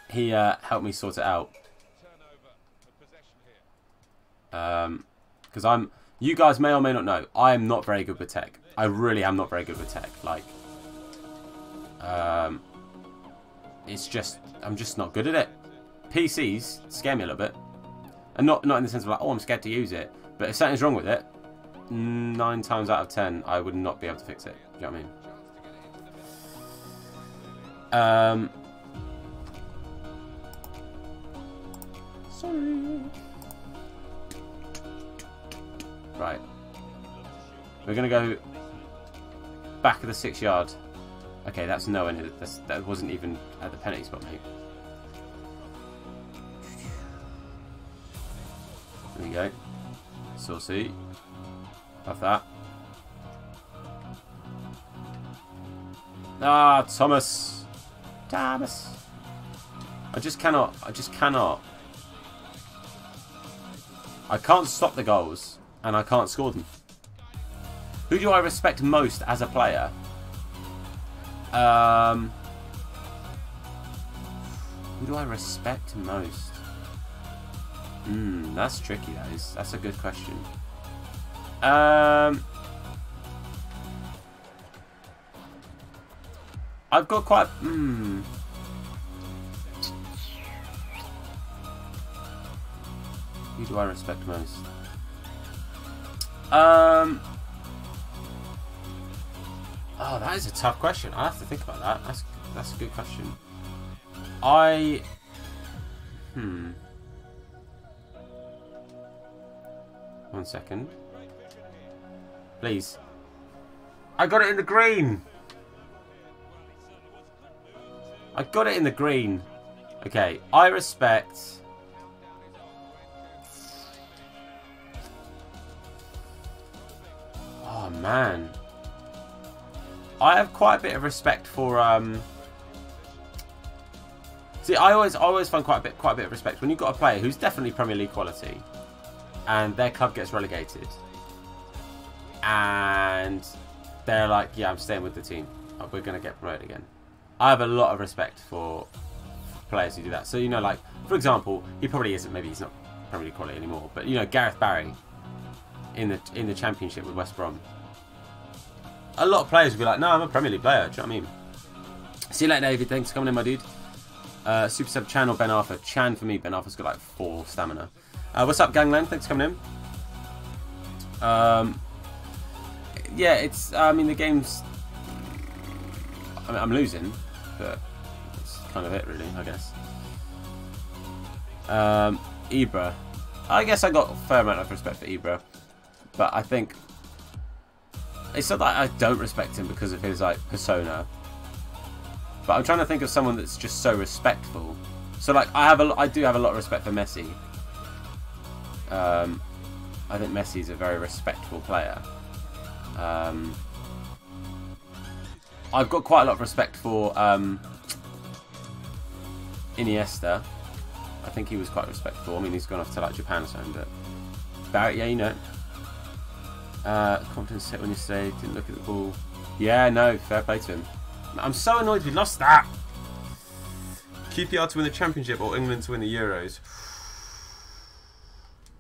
He helped me sort it out. Because you guys may or may not know, I am not very good with tech. I really am not very good with tech. Like, it's just, I'm just not good at it. PCs scare me a little bit, and not in the sense of like, oh, I'm scared to use it, but if something's wrong with it, 9 times out of 10 I would not be able to fix it. Do you know what I mean? Sorry. Right, we're gonna go back of the 6-yard. Okay, that's nowhere near. That wasn't even at the penalty spot, mate. There we go. Saucy. Love that. Ah, Thomas. Thomas. I just cannot. I can't stop the goals, and I can't score them. Who do I respect most as a player? Who do I respect most? That's tricky. That's a good question. I've got quite. Who do I respect most? Oh, that is a tough question. I have to think about that. That's a good question. One second. Please. I got it in the green. I got it in the green. Okay, I respect. Oh man. I have quite a bit of respect for see, I always find quite a bit of respect when you've got a player who's definitely Premier League quality and their club gets relegated and they're like, yeah, I'm staying with the team. We're going to get promoted again. I have a lot of respect for players who do that. So, you know, like, for example, he probably isn't, maybe he's not Premier League quality anymore, but, you know, Gareth Barry in the Championship with West Brom. A lot of players would be like, no, I'm a Premier League player. Do you know what I mean? See you later, David. Thanks for coming in, my dude. Super Sub Chan or Ben Arthur? Chan for me. Ben Arthur's got like 4 stamina. What's up, Gangland? Thanks for coming in. Yeah, it's. I mean, the game's. I mean, I'm losing, but that's kind of it, really. I guess. Ibra. I guess I got a fair amount of respect for Ibra, but I think it's not that I don't respect him because of his like persona. But I'm trying to think of someone that's just so respectful. So like I do have a lot of respect for Messi. I think Messi's a very respectful player. I've got quite a lot of respect for Iniesta. I think he was quite respectful. I mean, he's gone off to like Japan or something, but Barrett, yeah, you know. Confidence hit when you say didn't look at the ball. Yeah, no, fair play to him. I'm so annoyed we lost that. QPR to win the Championship or England to win the Euros?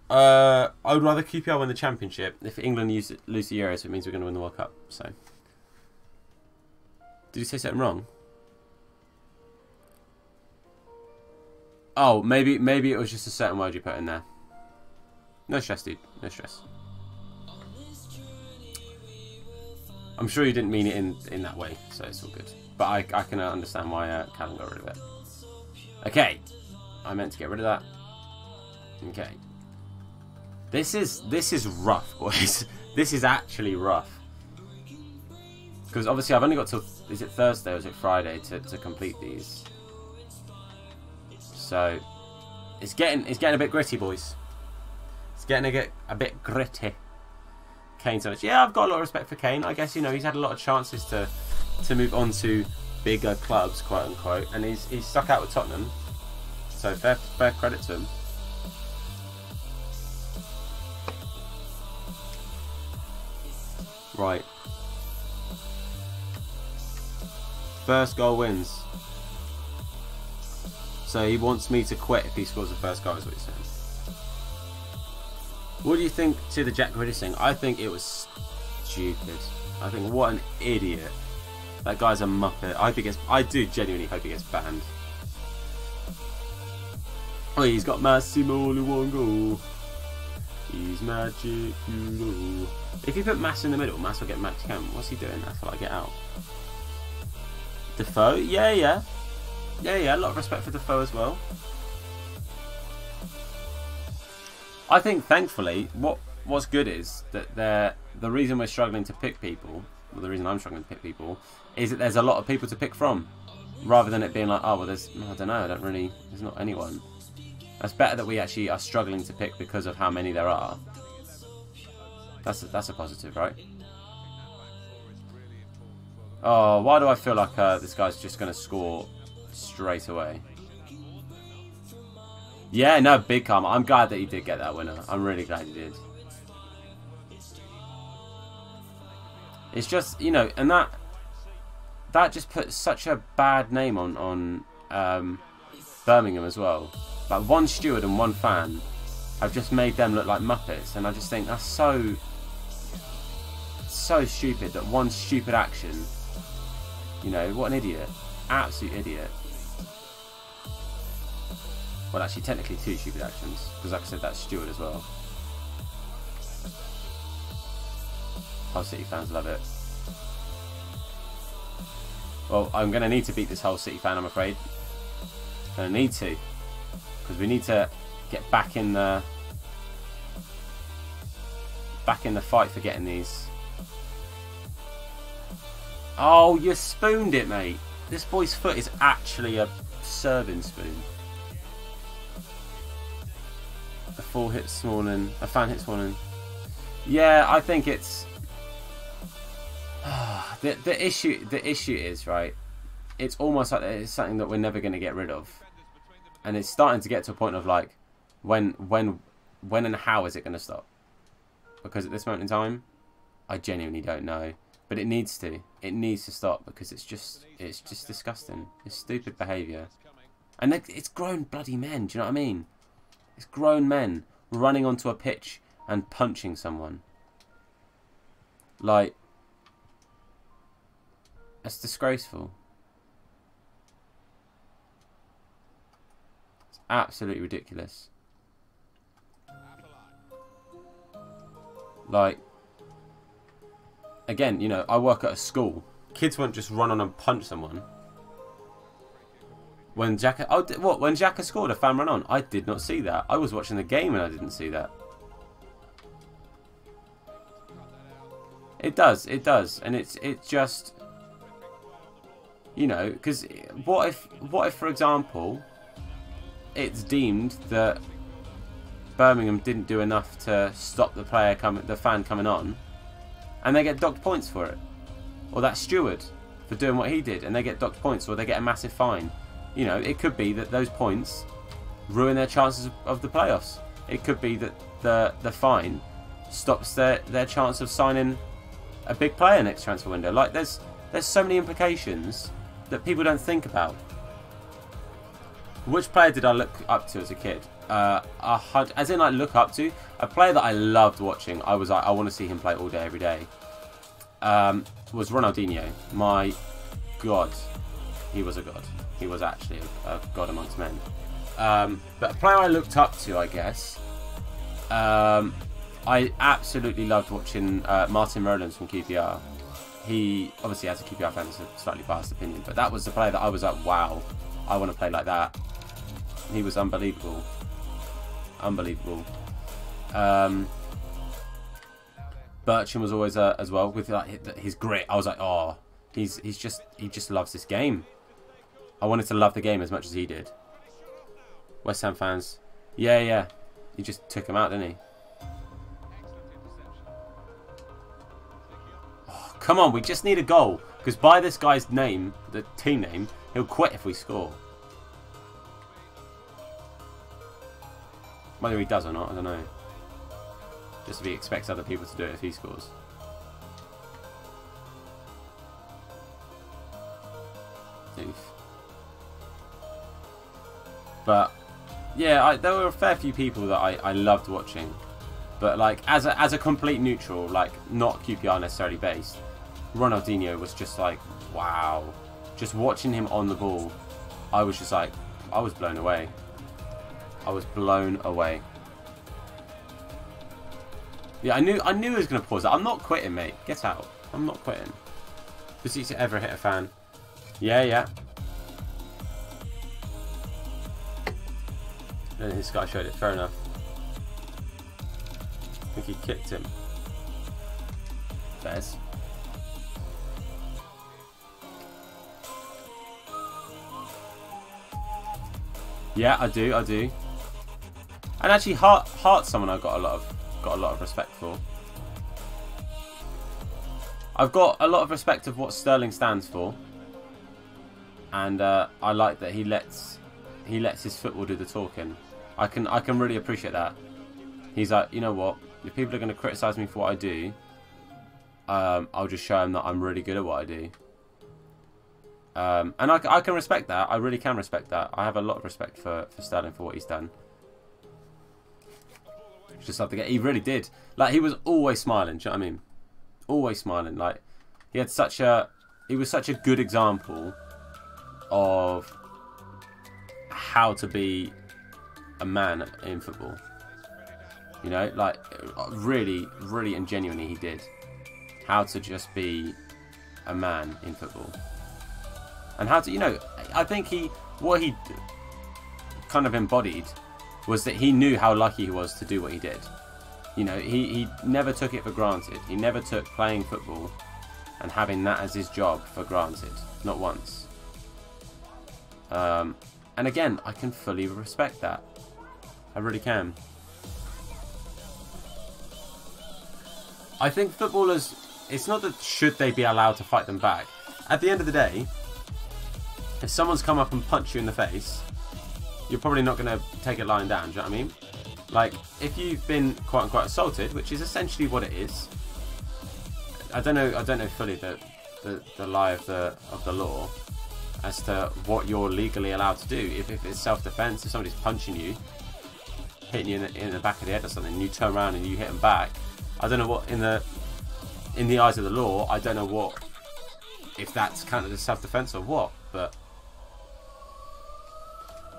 I would rather QPR win the Championship. If England lose the Euros, it means we're going to win the World Cup. So, did you say something wrong? Oh, maybe it was just a certain word you put in there. No stress, dude. No stress. I'm sure you didn't mean it in that way, so it's all good. But I can understand why Callum got rid of it. Okay, I meant to get rid of that. Okay, this is rough, boys. This is actually rough because obviously I've only got till, is it Thursday or is it Friday to complete these? So it's getting a bit gritty, boys. It's getting a bit gritty. Kane so much. Yeah, I've got a lot of respect for Kane. I guess, you know, he's had a lot of chances to move on to bigger clubs, quote unquote, and he's stuck out with Tottenham. So fair credit to him. Right. First goal wins. So he wants me to quit if he scores the first goal, is what he's saying. What do you think to the Jack Grealish thing? I think it was stupid. I think what an idiot. That guy's a muppet. I do genuinely hope he gets banned. Oh, he's got Massimo in one goal. He's magic, you know. If you put Mass in the middle, Mass will get max cam. What's he doing? That's what I get out. Defoe? Yeah. A lot of respect for Defoe as well. I think, thankfully, what's good is that the reason we're struggling to pick people, well, the reason I'm struggling to pick people, is that there's a lot of people to pick from, rather than it being like, oh, well, there's not anyone. That's better that we actually are struggling to pick because of how many there are. That's a positive, right? Oh, why do I feel like this guy's just going to score straight away? Yeah, no, big karma. I'm glad that he did get that winner. I'm really glad he did. It's just, you know, and that just puts such a bad name on Birmingham as well. Like, one steward and one fan have just made them look like Muppets, and I just think that's so stupid that one stupid action, you know, what an idiot. Absolute idiot. Well, actually, technically 2 stupid actions, because like I said, that's steward as well. Hull City fans love it. Well, I'm going to need to beat this Hull City fan, I'm afraid. Going to need to, because we need to get back in the fight for getting these. Oh, you spooned it, mate. This boy's foot is actually a serving spoon. A full hit Smalling, a fan hit Smalling. Yeah, I think it's the issue is, right, it's almost like it's something that we're never going to get rid of, and it's starting to get to a point of like, when and how is it going to stop? Because at this moment in time, I genuinely don't know. But it needs to stop, because it's just disgusting. It's stupid behaviour, and it's grown bloody men. Do you know what I mean? It's grown men running onto a pitch and punching someone. Like, it's disgraceful. It's absolutely ridiculous. Like, again, you know, I work at a school. Kids won't just run on and punch someone. When when Xhaka scored, a fan ran on. I did not see that. I was watching the game and I didn't see that. It does, and it's just, you know, because what if, for example, it's deemed that Birmingham didn't do enough to stop the fan coming on, and they get docked points for it, or that steward for doing what he did, and they get docked points, or they get a massive fine. You know, it could be that those points ruin their chances of the playoffs. It could be that the fine stops their chance of signing a big player next transfer window. Like, there's so many implications that people don't think about. Which player did I look up to as a kid? As in, like, look up to a player that I loved watching. I was like, I want to see him play all day, every day. Was Ronaldinho. My God, he was a god. He was actually a god amongst men. But a player I looked up to, I guess. I absolutely loved watching Martin Rowlands from QPR. He, obviously, as a QPR fan, it's a slightly biased opinion, but that was the player that I was like, wow, I want to play like that. He was unbelievable. Unbelievable. Bertram was always as well, with like his grit. I was like, oh, he just loves this game. I wanted to love the game as much as he did. West Ham fans, yeah, he just took him out, didn't he? Oh, come on, we just need a goal, because by this guy's name, the team name, he'll quit if we score. Whether he does or not, I don't know. Just if he expects other people to do it if he scores. Oof. But yeah, there were a fair few people that I loved watching, but like as a complete neutral, like not QPR necessarily based, Ronaldinho was just like, wow. Just watching him on the ball, I was just like, I was blown away. I was blown away. Yeah, I knew he was gonna pause that. I'm not quitting, mate. Get out. I'm not quitting. Does he ever hit a fan? Yeah. And this guy showed it, fair enough. I think he kicked him. Fairs. Yeah, I do. And actually, Hart's someone I've got a lot of respect for. I've got a lot of respect of what Sterling stands for, and I like that he lets his football do the talking. I can really appreciate that. He's like, you know what? If people are going to criticise me for what I do, I'll just show them that I'm really good at what I do. And I can respect that. I really can respect that. I have a lot of respect for Sterling for what he's done. Just have to get. He really did. Like, he was always smiling. Do you know what I mean? Always smiling. Like, he was such a good example of how to be a man in football. You know, like, really, really and genuinely he did. How to just be a man in football. And how to, you know, I think what he kind of embodied was that he knew how lucky he was to do what he did. You know, he never took it for granted. He never took playing football and having that as his job for granted. Not once. And again, I can fully respect that. I really can. I think footballers, it's not that should they be allowed to fight them back. At the end of the day, if someone's come up and punched you in the face, you're probably not going to take it lying down. Do you know what I mean? Like, if you've been quote unquote assaulted, which is essentially what it is. I don't know fully the lie of the law as to what you're legally allowed to do. If it's self-defense, if somebody's punching you, hitting you in the back of the head or something, and you turn around and you hit them back, I don't know what in the eyes of the law. I don't know what if that's counted as self-defense or what, but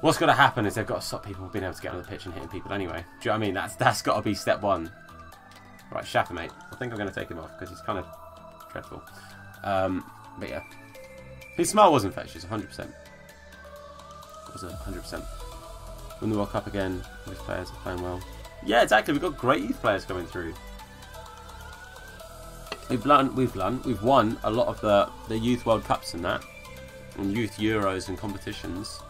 what's got to happen is they've got to stop people from being able to get on the pitch and hitting people anyway. Do you know what I mean? That's got to be step one. Right, Shaffer, mate. I think I'm going to take him off because he's kind of dreadful. But yeah, his smile was infectious, 100%. It was 100%. Win the World Cup again. These players are playing well. Yeah, exactly. We've got great youth players coming through. We've won a lot of the youth World Cups and that, and youth Euros and competitions.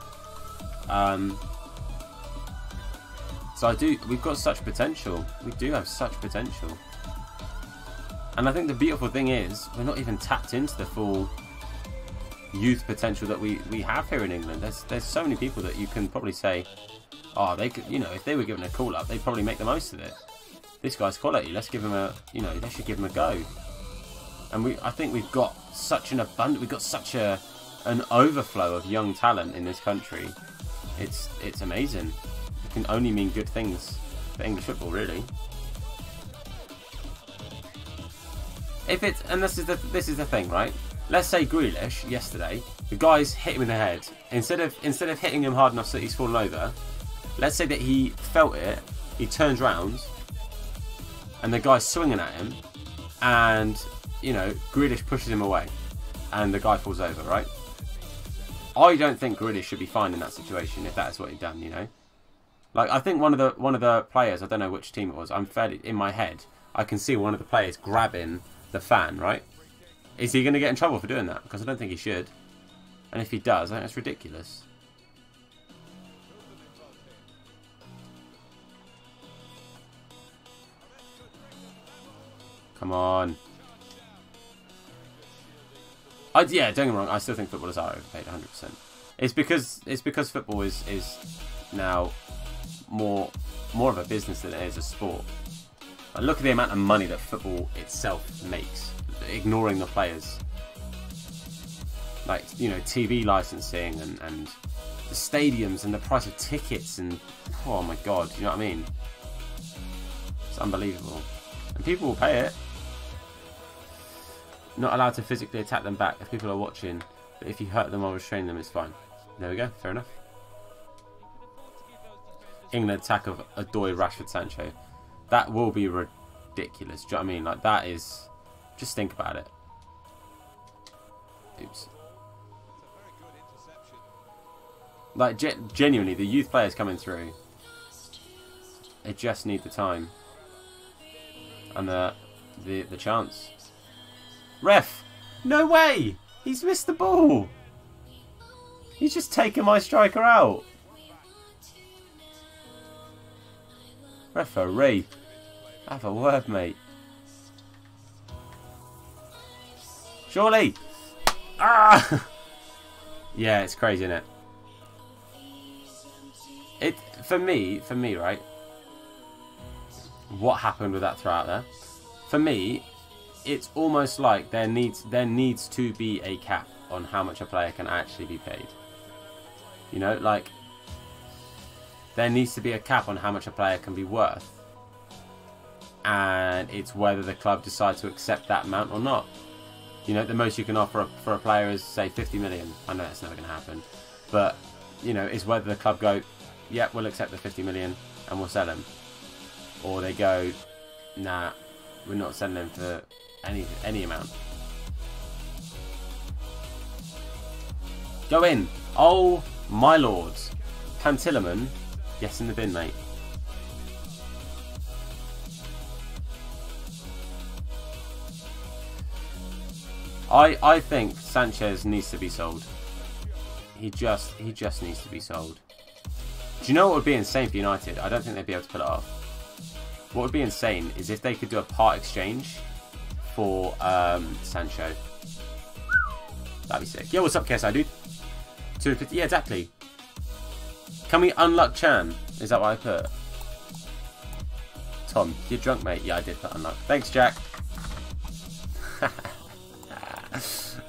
So we've got such potential. We do have such potential. And I think the beautiful thing is, we're not even tapped into the full youth potential that we have here in England. There's so many people that you can probably say, oh, they could, you know, if they were given a call up, they'd probably make the most of it. This guy's quality. Let's give him a, you know, they should give him a go. And I think we've got such an abundant, we've got such an overflow of young talent in this country. It's amazing. It can only mean good things for English football, really. And this is the thing, right? Let's say Grealish yesterday, the guys hit him in the head. Instead of hitting him hard enough so that he's fallen over, let's say that he felt it, he turns round, and the guy's swinging at him, and you know, Grealish pushes him away, and the guy falls over, right? I don't think Grealish should be fine in that situation if that's what he'd done, you know. Like, I think one of the players, I don't know which team it was, I'm fairly in my head, I can see one of the players grabbing the fan, right? Is he going to get in trouble for doing that? Because I don't think he should. And if he does, I think that's ridiculous. Come on. Yeah, don't get me wrong, I still think footballers are overpaid 100%. It's because football is now more of a business than it is a sport. Like, look at the amount of money that football itself makes, ignoring the players. Like, you know, TV licensing and the stadiums and the price of tickets and, oh my god, you know what I mean? It's unbelievable. And people will pay it. Not allowed to physically attack them back if people are watching, but if you hurt them or restrain them, it's fine. There we go, fair enough. England attack of Adoy, Rashford, Sancho. That will be ridiculous. Do you know what I mean? Like, that is... Just think about it. Oops. Like, genuinely, the youth players coming through, they just need the time. And the chance. Ref! No way! He's missed the ball! He's just taken my striker out. Referee. Have a word, mate. Surely! Ah! Yeah, it's crazy, isn't it? For me, right? What happened with that throw out there? For me, it's almost like there needs to be a cap. on how much a player can actually be paid. You know, like, there needs to be a cap on how much a player can be worth. And it's whether the club decides to accept that amount or not. You know, the most you can offer for a player is, say, 50 million. I know that's never going to happen. But, you know, it's whether the club go, yeah, we'll accept the 50 million and we'll sell him. Or they go, nah, we're not selling him for any amount. Go in. Oh, my lords. Pantilimon, yes, in the bin, mate. I think Sanchez needs to be sold. He just needs to be sold. Do you know what would be insane for United? I don't think they'd be able to pull it off. What would be insane is if they could do a part exchange for Sancho. That'd be sick. Yo, what's up, KSI, dude? 250. Yeah, exactly. Can we unlock Chan? Is that what I put? Tom, you're drunk, mate. Yeah, I did put unlock. Thanks, Jack.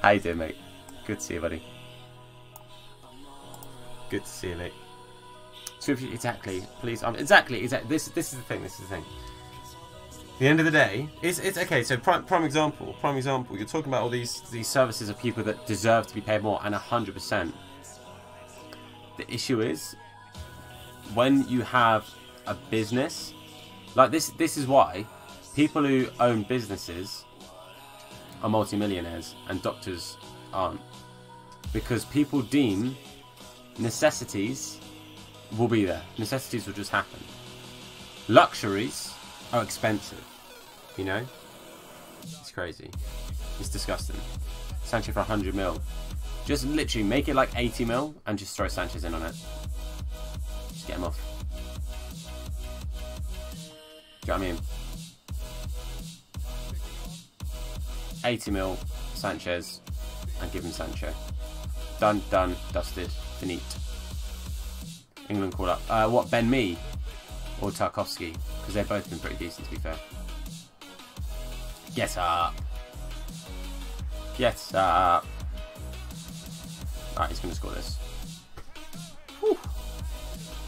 How you doing, mate? Good to see you, buddy. Good to see you, mate. Exactly. Please. Exactly. This is the thing. This is the thing. At the end of the day, it's okay. So prime example. You're talking about all these services of people that deserve to be paid more, and 100%. The issue is when you have a business like this. This is why people who own businesses are multimillionaires and doctors aren't, because people deem necessities will be there. Necessities will just happen. Luxuries are expensive, you know. It's crazy. It's disgusting. Sanchez for 100 mil. Just literally make it like 80 mil and just throw Sanchez in on it. Just get him off. Do you know what I mean? 80 mil, Sanchez, and give him Sancho. Done, dusted, finite. England call up. What, Ben Mee or Tarkovsky? Because they've both been pretty decent, to be fair. Get up. Get up. Alright, he's going to score this. Whew.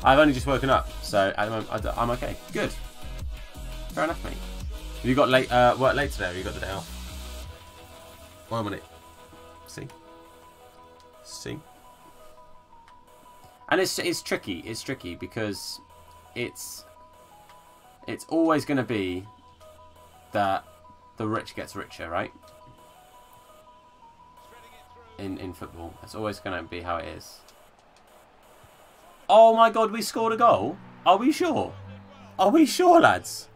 I've only just woken up, so at the moment I'm okay. Good. Fair enough, mate. Have you got work late today, or have you got the day off? 1 minute. See? And it's tricky. It's tricky because it's always going to be that the rich gets richer, right? In football, that's always going to be how it is. Oh my God, we scored a goal. Are we sure? Are we sure, lads?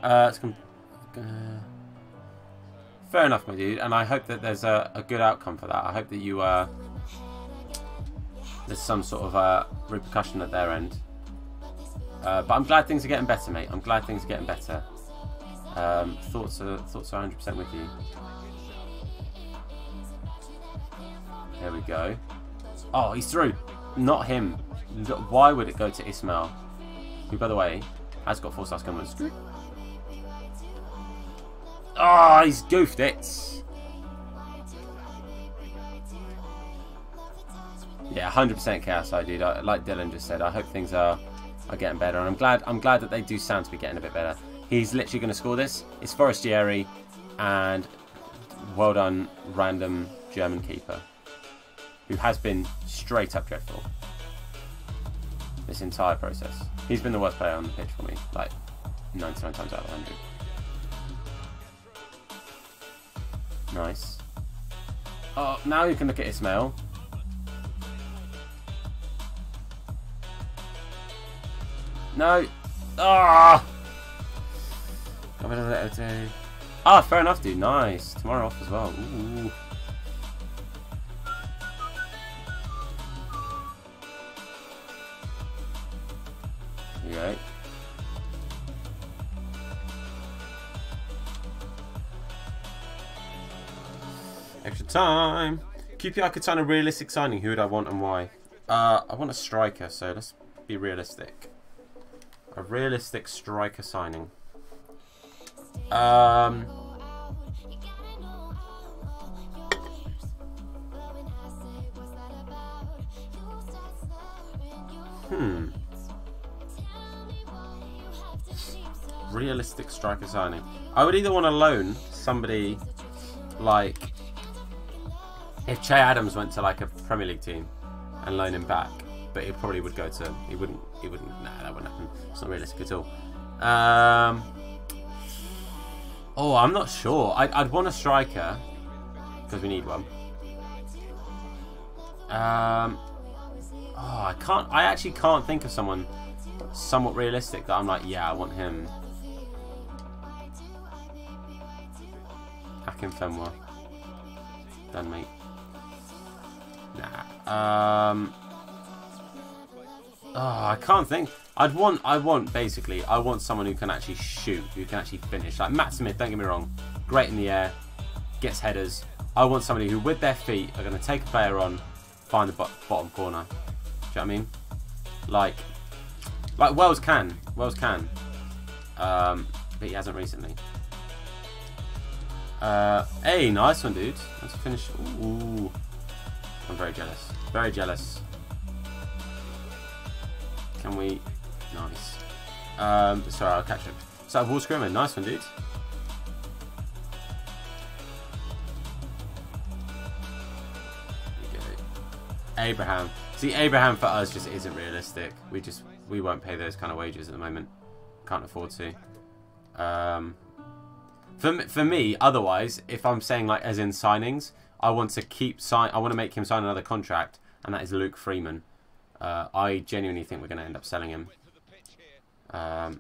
Fair enough, my dude, and I hope that there's a good outcome for that. I hope that you there's some sort of repercussion at their end. But I'm glad things are getting better, mate. I'm glad things are getting better. Thoughts are 100% with you. There we go. Oh, he's through. Not him. Why would it go to Ismail? Who, by the way, has got 4 stars coming. Ah, oh, he's goofed it. Yeah, 100% chaos, dude. Like Dylan just said, I hope things are getting better, and I'm glad that they do sound to be getting a bit better. He's literally going to score this. It's Forestieri, and well done, random German keeper, who has been straight up dreadful this entire process. He's been the worst player on the pitch for me, like 99 times out of 100. Nice. Oh, now you can look at Ismail. No. Ah. Ah, fair enough, dude. Nice. Tomorrow off as well. Ooh. Here you go. Extra time. QPR could sign a realistic signing. Who would I want and why? I want a striker, so let's be realistic. A realistic striker signing. Realistic striker signing. I would either want to loan somebody like if Che Adams went to like a Premier League team and loan him back, but he probably would go to. He wouldn't. Nah, that wouldn't happen. It's not realistic at all. Oh, I'm not sure. I'd want a striker because we need one. Oh, I can't. I actually can't think of someone somewhat realistic that I'm like, yeah, I want him. Hakim Fenwa. Done, mate. Nah. Oh, I can't think. I want someone who can actually shoot, who can actually finish. Like Matt Smith, don't get me wrong, great in the air, gets headers. I want somebody who, with their feet, are going to take a player on, find the bottom corner. Do you know what I mean? Like Wells can, but he hasn't recently. Hey, nice one, dude. Let's finish. Ooh, I'm very jealous. Very jealous. Can we? Nice. Sorry, I'll catch up. So, Wall Scrimmer, nice one, dude. Abraham. See, Abraham for us just isn't realistic. We won't pay those kind of wages at the moment. Can't afford to. For me, otherwise, if I'm saying like as in signings, I want to make him sign another contract, and that is Luke Freeman. I genuinely think we're going to end up selling him. I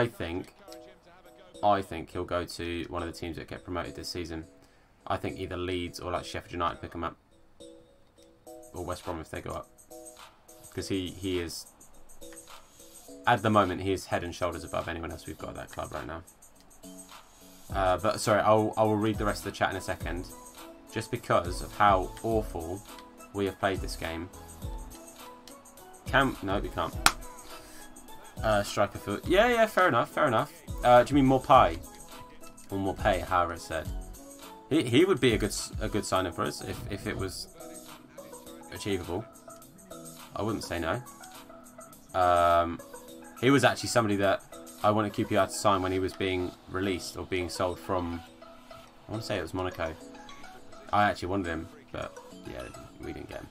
think he'll go to one of the teams that get promoted this season. I think either Leeds or like Sheffield United pick him up, or West Brom if they go up, because he is at the moment he is head and shoulders above anyone else we've got at that club right now. But sorry, I will read the rest of the chat in a second, just because of how awful we have played this game. No, we can't. Striker foot. Yeah, fair enough. Do you mean Morpay or Morpay, however it's said? He would be a good signing for us if it was achievable. I wouldn't say no. He was actually somebody that I wanted QPR to sign when he was being released or being sold from. I want to say it was Monaco. I actually wanted him, but yeah, we didn't get him.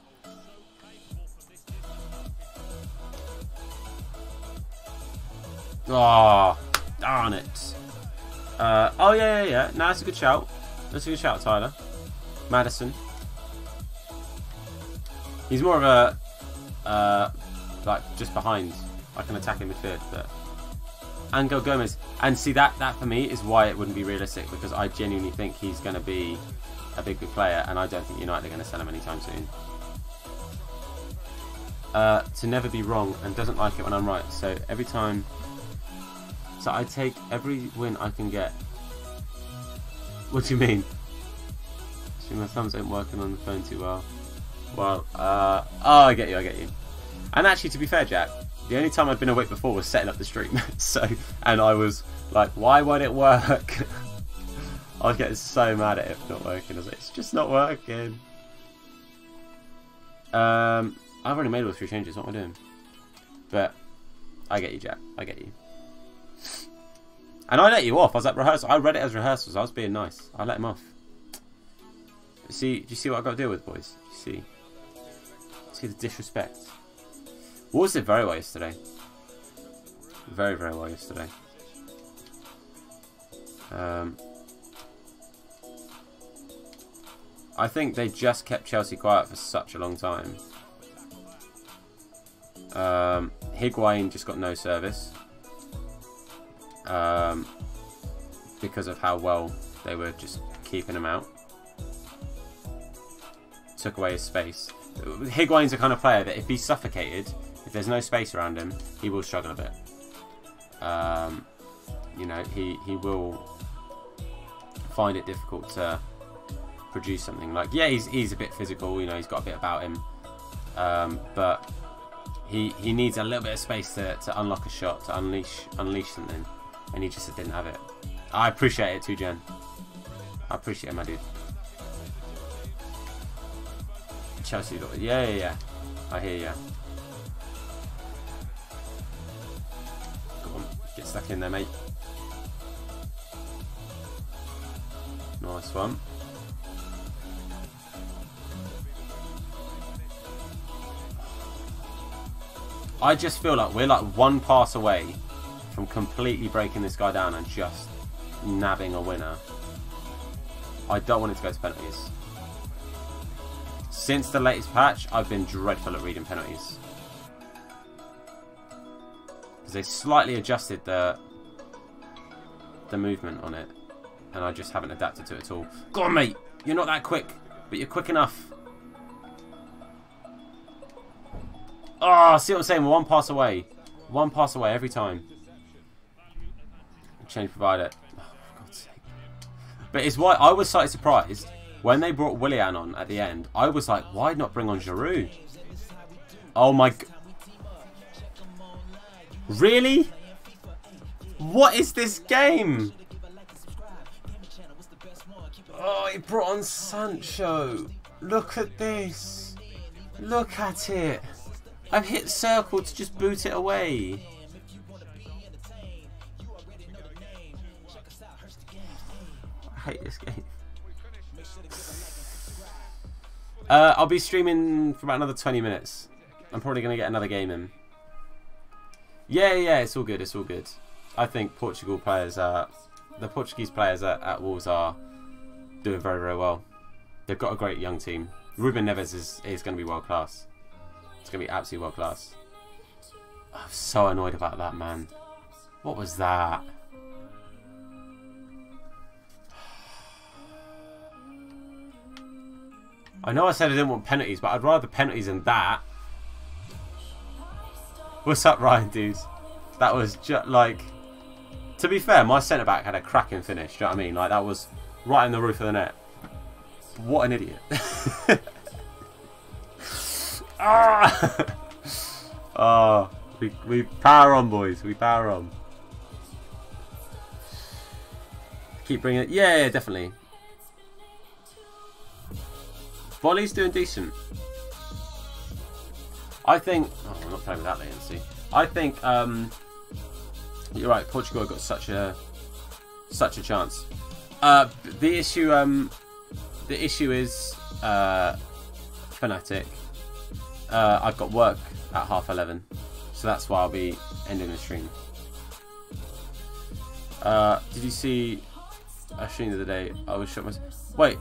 Oh, darn it. Oh, yeah. No, that's a good shout. That's a good shout, Tyler. Madison. He's more of a, like, just behind, like an attacking midfield. But Angel Gomez. And see, that for me is why it wouldn't be realistic, because I genuinely think he's going to be a big player, and I don't think United are going to sell him anytime soon. To never be wrong and doesn't like it when I'm right. So every time... So I take every win I can get. What do you mean? See, my thumbs ain't working on the phone too well. Well, oh, I get you. And actually, to be fair, Jack, the only time I'd been awake before was setting up the stream. And I was like, why won't it work? I was getting so mad at it not working. I was like, it's just not working. I've already made all 3 changes. What am I doing? But I get you, Jack. I get you. And I let you off. I was at rehearsal. I read it as rehearsals. I was being nice. I let him off. See, do you see what I've got to deal with, boys? You see the disrespect. Wolves did very well yesterday. Very, very well yesterday. I think they just kept Chelsea quiet for such a long time. Higuain just got no service. Because of how well they were just keeping him out. Took away his space. Higuain's the kind of player that if he's suffocated, if there's no space around him, he will struggle a bit. You know, he will find it difficult to produce something. Like, yeah, he's a bit physical, you know, he's got a bit about him. But he needs a little bit of space to unlock a shot, to unleash something. And he just didn't have it. I appreciate it too, Jen. I appreciate it, my dude. Chelsea, yeah. I hear ya. stuck in there, mate. Nice one. I just feel like we're like one pass away from completely breaking this guy down and just nabbing a winner. I don't want it to go to penalties. Since the latest patch, I've been dreadful at reading penalties. Because they slightly adjusted the movement on it. And I just haven't adapted to it at all. Go on, mate! You're not that quick, but you're quick enough. Oh, see what I'm saying? We're one pass away. One pass away every time. Change provider. Oh, for God's sake. But it's why I was slightly surprised when they brought Willian on at the end. I was like, why not bring on Giroud? Oh my... Really? What is this game? Oh, he brought on Sancho. Look at this. Look at it. I've hit circle to just boot it away. I hate this game. I'll be streaming for about another 20 minutes. I'm probably going to get another game in. Yeah, it's all good. It's all good. I think Portugal players, the Portuguese players at Wolves are doing very, very well. They've got a great young team. Ruben Neves is going to be world class. It's going to be absolutely world class. I'm so annoyed about that, man. What was that? I know I said I didn't want penalties, but I'd rather penalties than that. What's up, Ryan, dudes? That was just like... To be fair, my centre-back had a cracking finish. Do you know what I mean? Like, that was right in the roof of the net. What an idiot. Ah! Oh, we power on, boys. We power on. Keep bringing it. Yeah, definitely. Volley's doing decent. I think... Oh, I'm not playing with that latency. I think... you're right. Portugal have got such a chance. The issue is Fnatic. I've got work at 11:30, so that's why I'll be ending the stream. Did you see a stream the other day? I was shot myself. Wait,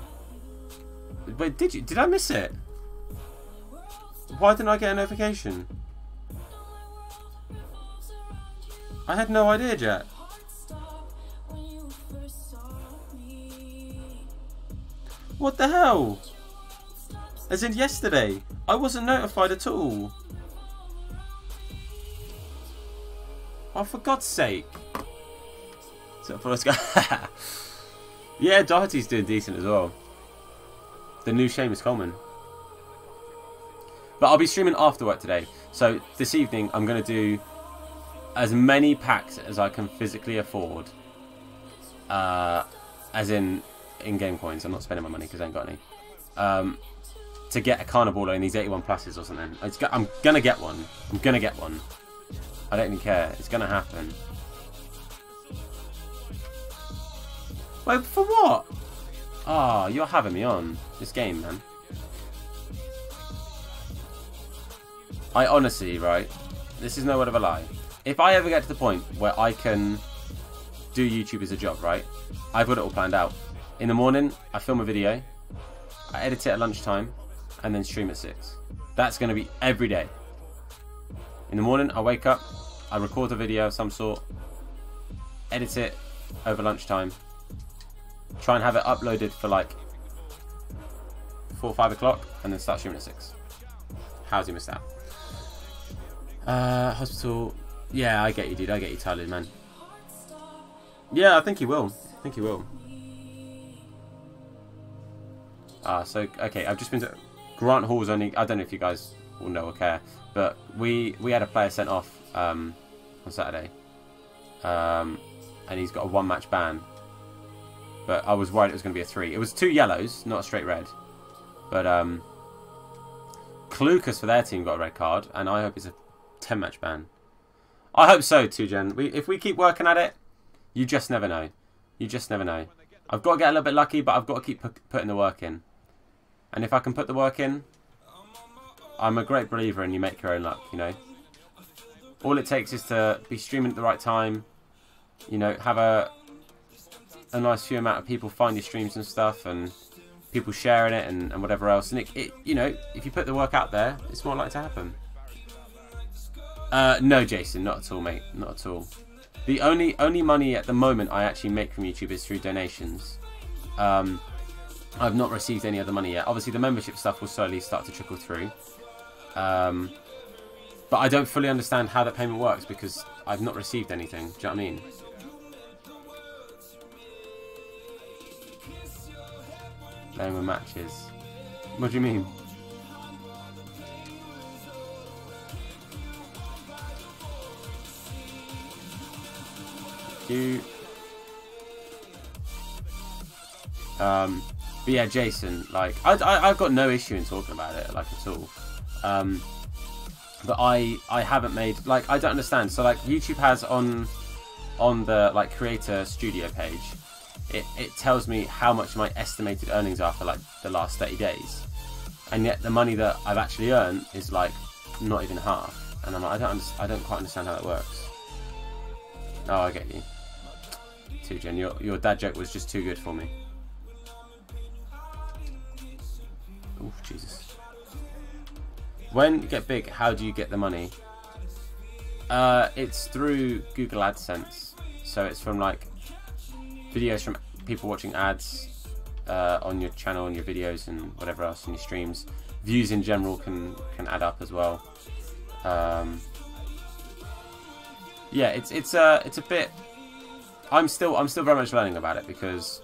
did you? Did I miss it? Why didn't I get a notification? I had no idea, Jack. What the hell? As in yesterday. I wasn't notified at all. Oh, for God's sake. So, let's go. Yeah, Doherty's doing decent as well. The new Seamus Coleman. But I'll be streaming after work today. So this evening I'm going to do as many packs as I can physically afford. As in game coins. I'm not spending my money because I ain't got any. To get a carnival in these 81 pluses or something. I'm going to get one. I'm going to get one. I don't even care. It's going to happen. Wait, for what? Ah, oh, you're having me on this game, man. I honestly, right, this is no word of a lie. If I ever get to the point where I can do YouTube as a job, right, I've got it all planned out. In the morning, I film a video, I edit it at lunchtime, and then stream at 6. That's going to be every day. In the morning, I wake up, I record a video of some sort, edit it over lunchtime, try and have it uploaded for like 4 or 5 o'clock, and then start streaming at 6. How's he missed out? Hospital. Yeah, I get you, dude. I get you, Tyler, man. Yeah, I think he will. I think he will. So, okay, I've just been to... Grant Hall's only... I don't know if you guys will know or care, but we had a player sent off on Saturday. And he's got a 1-match ban. But I was worried it was going to be a 3. It was 2 yellows, not a straight red. But Klukas for their team got a red card, and I hope it's a 10-match ban. I hope so too, Jen. If we keep working at it, you just never know. You just never know. I've got to get a little bit lucky, but I've got to keep putting the work in. And if I can put the work in, I'm a great believer in you make your own luck, you know. All it takes is to be streaming at the right time, you know, have a nice few amount of people find your streams and stuff, and people sharing it and whatever else. And it, you know, if you put the work out there, it's more likely to happen. No, Jason, not at all, mate. Not at all. The only money at the moment I actually make from YouTube is through donations. I've not received any other money yet. Obviously, the membership stuff will slowly start to trickle through. But I don't fully understand how that payment works because I've not received anything. Do you know what I mean? Playing with matches. What do you mean? But yeah, Jason, like I've got no issue in talking about it, like, at all. But I haven't made, like, I don't understand. So like YouTube has on the like creator studio page, it tells me how much my estimated earnings are for like the last 30 days, and yet the money that I've actually earned is like not even half. And I'm like, I don't quite understand how that works. Oh, I get you. Too, Jen, your dad joke was just too good for me. Oh, Jesus. When you get big, how do you get the money? It's through Google AdSense. So it's from like videos from people watching ads on your channel and your videos and whatever else in your streams. Views in general can add up as well. Yeah, it's a bit. I'm still very much learning about it because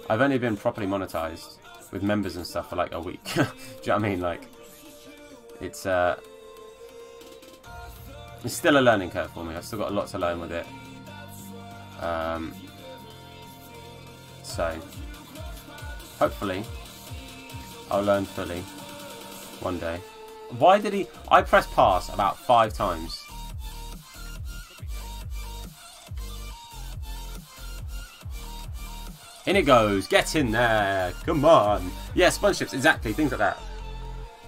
I've only been properly monetized with members and stuff for like a week. Do you know what I mean? Like, it's still a learning curve for me. I've still got a lot to learn with it. So hopefully I'll learn fully one day. Why did he? I pressed pass about 5 times. In it goes. Get in there. Come on. Yeah, sponge chips. Exactly. Things like that.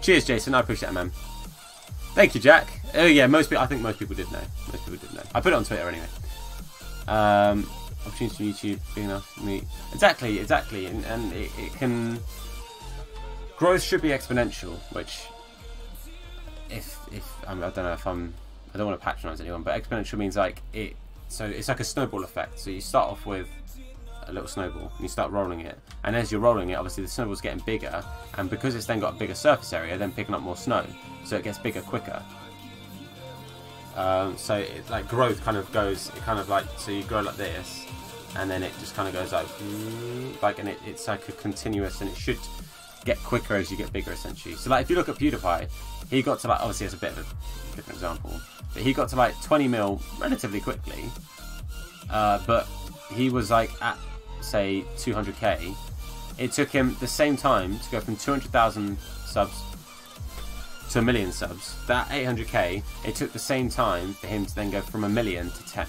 Cheers, Jason. I appreciate it, man. Thank you, Jack. Oh, yeah. I think most people did know. Most people did know. I put it on Twitter anyway. Opportunities from YouTube big enough for me. Exactly. Exactly. And it can... Growth should be exponential, which... I don't know if I don't want to patronize anyone, but exponential means like it... So it's like a snowball effect. So you start off with a little snowball and you start rolling it, and as you're rolling it, obviously the snowball's getting bigger, and because it's then got a bigger surface area, then picking up more snow, so it gets bigger quicker. So it, like, growth kind of goes, it kind of like, so you grow like this, and then it just kind of goes like, and it's like a continuous, and it should get quicker as you get bigger, essentially. So like if you look at PewDiePie, he got to like, obviously it's a bit of a different example, but he got to like 20 mil relatively quickly, but he was like at, say, 200k. It took him the same time to go from 200,000 subs to 1 million subs. That 800k, it took the same time for him to then go from 1 million to 10.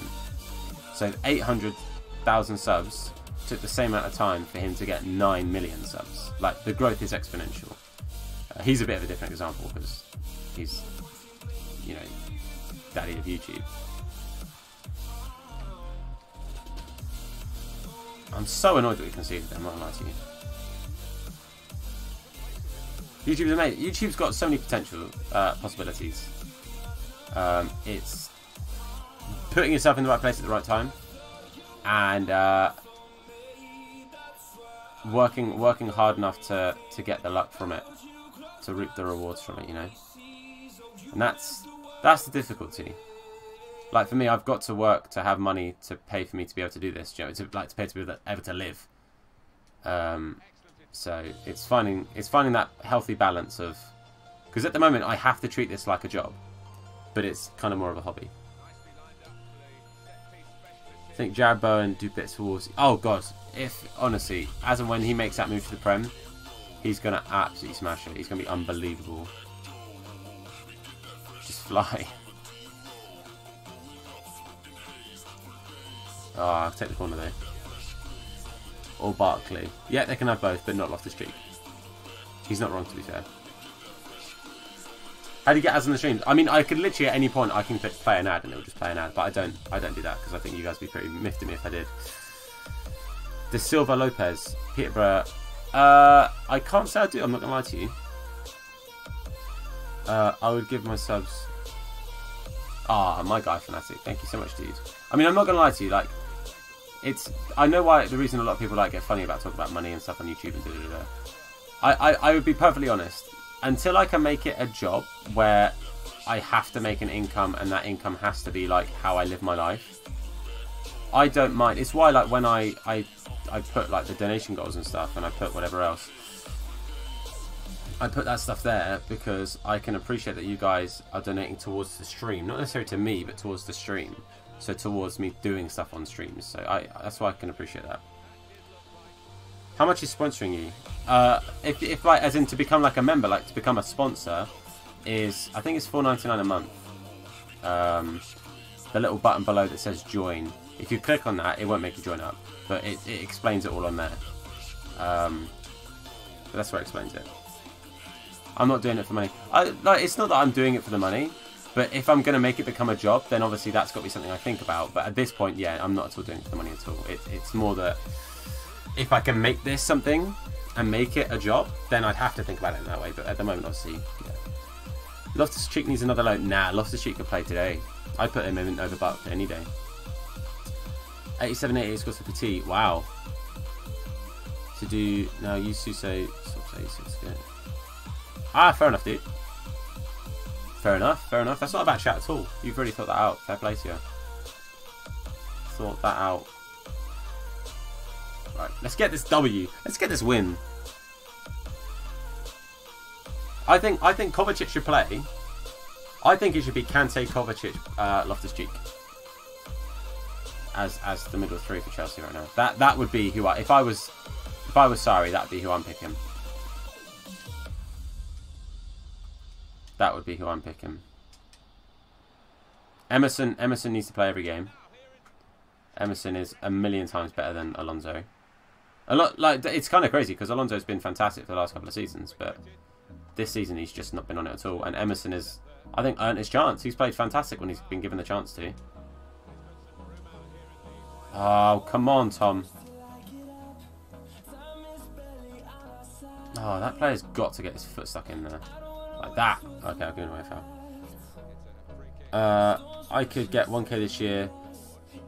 So 800,000 subs took the same amount of time for him to get 9 million subs. Like, the growth is exponential. He's a bit of a different example because he's, you know, daddy of YouTube. I'm so annoyed that we conceded them, I'm not gonna lie to you. YouTube's amazing. YouTube's got so many potential possibilities. It's putting yourself in the right place at the right time, and working hard enough to get the luck from it, to reap the rewards from it, you know. And that's the difficulty. Like, for me, I've got to work to have money to pay for me to be able to do this, you know, to pay to be able to live. So it's finding that healthy balance of, because at the moment I have to treat this like a job, but it's kind of more of a hobby. I think Jared Bowen do bits towards. Oh god, if honestly, as and when he makes that move to the Prem, he's gonna absolutely smash it. He's gonna be unbelievable. Just fly. Oh, I'll take the corner though. Or Barkley. Yeah, they can have both, but not Loftus-Cheek. He's not wrong, to be fair. How do you get ads on the streams? I mean, I could literally at any point I can play an ad and it will just play an ad, but I don't do that because I think you guys would be pretty miffed at me if I did. De Silva Lopez, Peterborough. I can't say I do. I'm not gonna lie to you. I would give my subs. Ah, my guy Fanatic. Thank you so much, dude. I mean, I'm not gonna lie to you. Like, I know why the reason a lot of people like get funny about talking about money and stuff on YouTube and da. I would be perfectly honest. Until I can make it a job where I have to make an income and that income has to be like how I live my life, I don't mind. It's why like when I put like the donation goals and stuff and I put whatever else, I put that stuff there because I can appreciate that you guys are donating towards the stream, not necessarily to me, but towards the stream. So towards me doing stuff on streams. So that's why I can appreciate that. How much is sponsoring you? If like as in to become like a member, like to become a sponsor, is I think it's $4.99 a month. The little button below that says join. If you click on that, it won't make you join up, but it explains it all on there. But that's where it explains it. I'm not doing it for money. Like it's not that I'm doing it for the money, but if I'm gonna make it become a job, then obviously that's got to be something I think about. But at this point, yeah, I'm not at all doing it for the money at all. It's more that if I can make this something and make it a job, then I'd have to think about it in that way. But at the moment, obviously, yeah. Loftus-Cheek needs another loan. Nah, Loftus-Cheek could play today. I put him in over Buck any day. 87-88 scores for Petit. Wow. To do now, you Suso. Ah, fair enough, dude. Fair enough. Fair enough. That's not a bad chat at all. You've really thought that out. Fair play to you. Thought that out. Right, let's get this W. Let's get this win. I think Kovacic should play. I think it should be Kante, Kovacic, Loftus-Cheek as the middle three for Chelsea right now. That would be who if I was Sarri, that'd be who I'm picking. That would be who I'm picking. Emerson needs to play every game. Emerson is a million times better than Alonso. It's kind of crazy because Alonso's been fantastic for the last couple of seasons, but this season he's just not been on it at all. And Emerson has, I think, earned his chance. He's played fantastic when he's been given the chance to. Oh, come on, Tom. Oh, that player's got to get his foot stuck in there. Like that. Okay, I'll give him away foul. I could get 1k this year.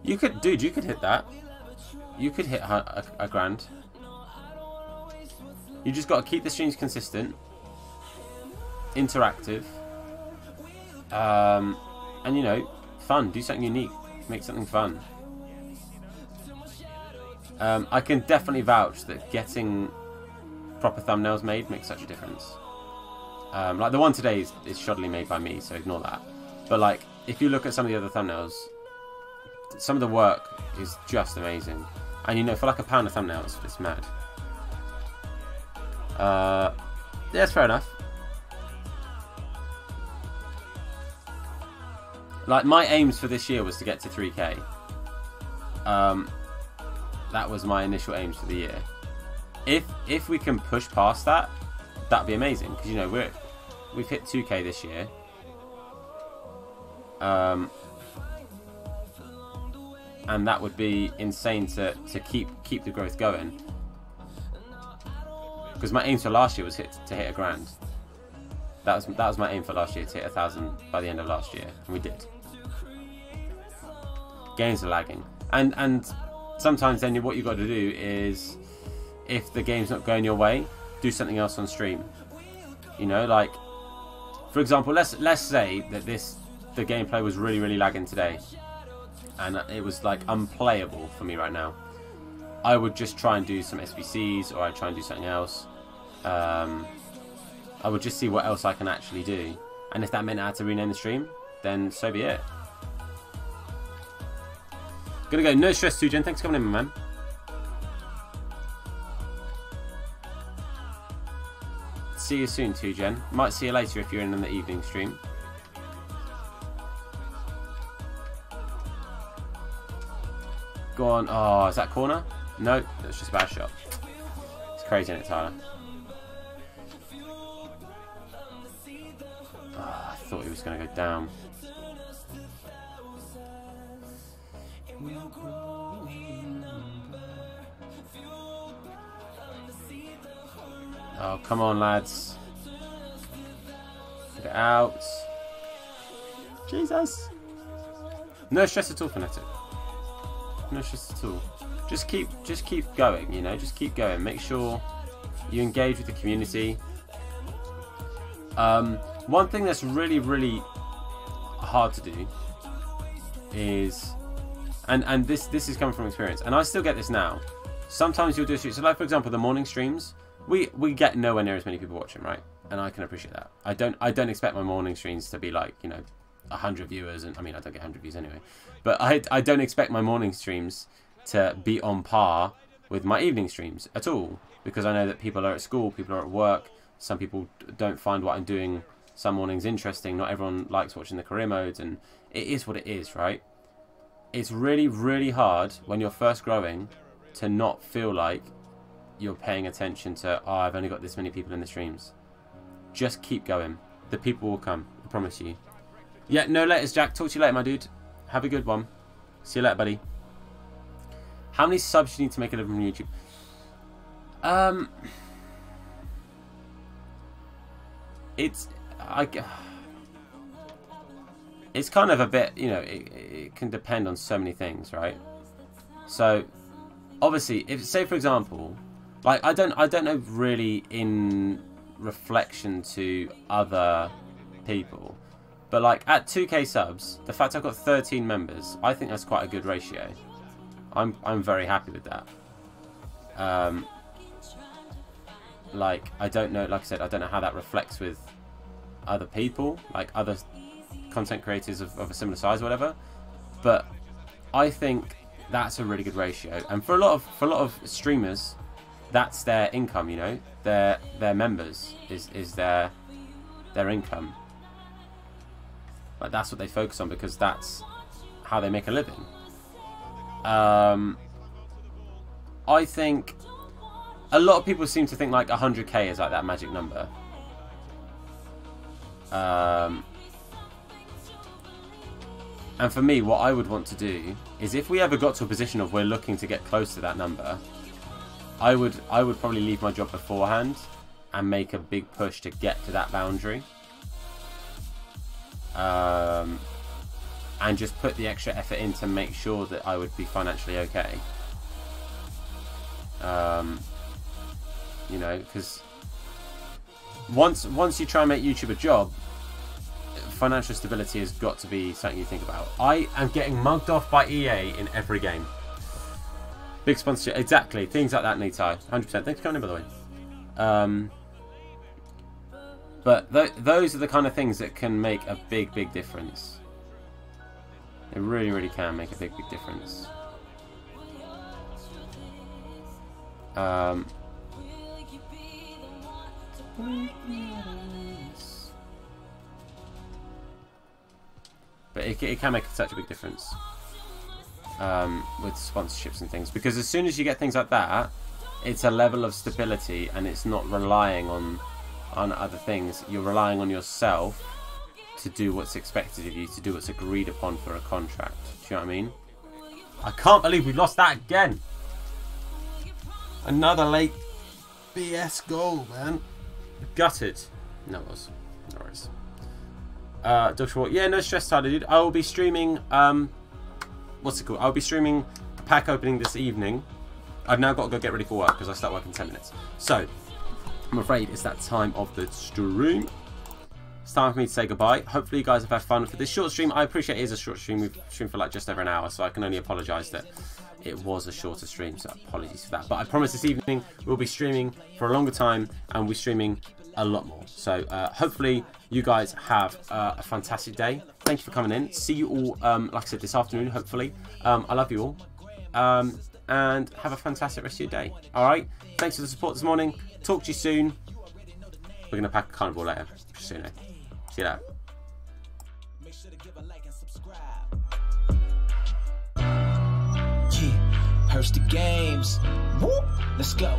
You could, dude, you could hit that. You could hit a grand. You just got to keep the streams consistent, interactive, and you know, fun. Do something unique. Make something fun. I can definitely vouch that getting proper thumbnails made makes such a difference. Like the one today is shoddily made by me, so ignore that. But like, if you look at some of the other thumbnails, some of the work is just amazing. And you know, for like £1 a thumbnail, it's mad. Yeah, that's fair enough. Like, my aims for this year was to get to 3k. That was my initial aims for the year. If we can push past that, that'd be amazing. Because, you know, we've hit 2k this year. And that would be insane to keep the growth going. Because my aim for last year was to hit a grand. That was my aim for last year, to hit 1,000 by the end of last year, and we did. Games are lagging, and sometimes then what you've got to do is, if the game's not going your way, do something else on stream. You know, like, for example, let's say that the gameplay was really lagging today, and it was like unplayable for me right now. I would just try and do some SBCs, or I'd try and do something else. I would just see what else I can actually do, and if that meant I had to rename the stream, then so be it. Gonna go, no stress, Tujen. Thanks for coming in, my man. See you soon, Tujen. Might see you later if you're in the evening stream. Go on. Oh, is that corner? No, that's just a bad shot. It's crazy, isn't it, Tyler? Oh, I thought he was going to go down. Oh, come on, lads. Get it out. Jesus. No stress at all, Fnatic. No stress at all. Just keep going, you know, just keep going. Make sure you engage with the community. One thing that's really hard to do is, and this is coming from experience, and I still get this now. Sometimes you'll do a stream. So like, for example, the morning streams, we get nowhere near as many people watching, right? And I can appreciate that. I don't expect my morning streams to be like, you know, 100 viewers, and I mean, I don't get 100 views anyway, but I don't expect my morning streams to be on par with my evening streams at all, because I know that people are at school, people are at work, some people don't find what I'm doing some mornings interesting, not everyone likes watching the career modes, and it is what it is, right? It's really hard when you're first growing to not feel like you're paying attention to, oh, I've only got this many people in the streams. Just keep going. The people will come, I promise you. Yeah, no laters, Jack. Talk to you later, my dude. Have a good one. See you later, buddy. How many subs do you need to make a living from YouTube? It's kind of a bit, you know, it can depend on so many things, right? So obviously, if, say for example, like I don't know really in reflection to other people, but like at 2k subs, the fact I've got 13 members, I think that's quite a good ratio. I'm very happy with that. Like I don't know, like I said, I don't know how that reflects with other people, like other content creators of a similar size or whatever, but I think that's a really good ratio. And for a lot of streamers, that's their income, you know, their members is their income. Like that's what they focus on, because that's how they make a living. I think a lot of people seem to think like 100k is like that magic number. And for me, what I would want to do is, if we ever got to a position of we're looking to get close to that number, I would probably leave my job beforehand and make a big push to get to that boundary. And just put the extra effort in to make sure that I would be financially okay. You know, because once you try and make YouTube a job, financial stability has got to be something you think about. I am getting mugged off by EA in every game. Big sponsorship, exactly. Things like that, Nitai. 100%. Thanks for coming in, by the way. But those are the kind of things that can make a big difference. It really can make a big difference. But it can make such a big difference with sponsorships and things, because as soon as you get things like that, it's a level of stability, and it's not relying on other things. You're relying on yourself to do what's expected of you, to do what's agreed upon for a contract. Do you know what I mean? I can't believe we lost that again. Another late BS goal, man. Gutted. No, it was. No worries. Dr. Watt, yeah, no stress, Tyler, dude. I will be streaming, what's it called? I'll be streaming a pack opening this evening. I've now got to go get ready for work because I start work in 10 minutes. So, I'm afraid it's that time of the stream. It's time for me to say goodbye. Hopefully you guys have had fun for this short stream. I appreciate it is a short stream. We've streamed for like just over an hour, so I can only apologise that it was a shorter stream, so apologies for that. But I promise this evening we'll be streaming for a longer time, and we'll be streaming a lot more. So hopefully you guys have a fantastic day. Thank you for coming in. See you all, like I said, this afternoon, hopefully. I love you all. And have a fantastic rest of your day. Alright? Thanks for the support this morning. Talk to you soon. We're going to pack a carnival later. Soon, eh? See you later. Make sure to give a like and subscribe. Yeah. Hursty Games. Whoop, let's go.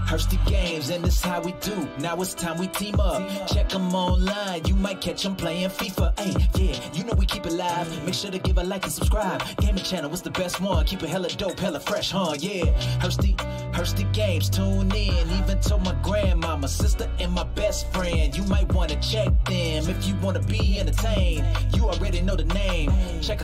Hursty Games, and this how we do. Now it's time we team up. Check them online, you might catch them playing FIFA. Hey, yeah, you know we keep it live. Make sure to give a like and subscribe. Gaming channel, what's the best one? Keep it hella dope, hella fresh, huh? Yeah, Hursty Games, tune in. Even told my grandmama, sister, and my best friend. You might want to check them if you want to be entertained. You already know the name. Check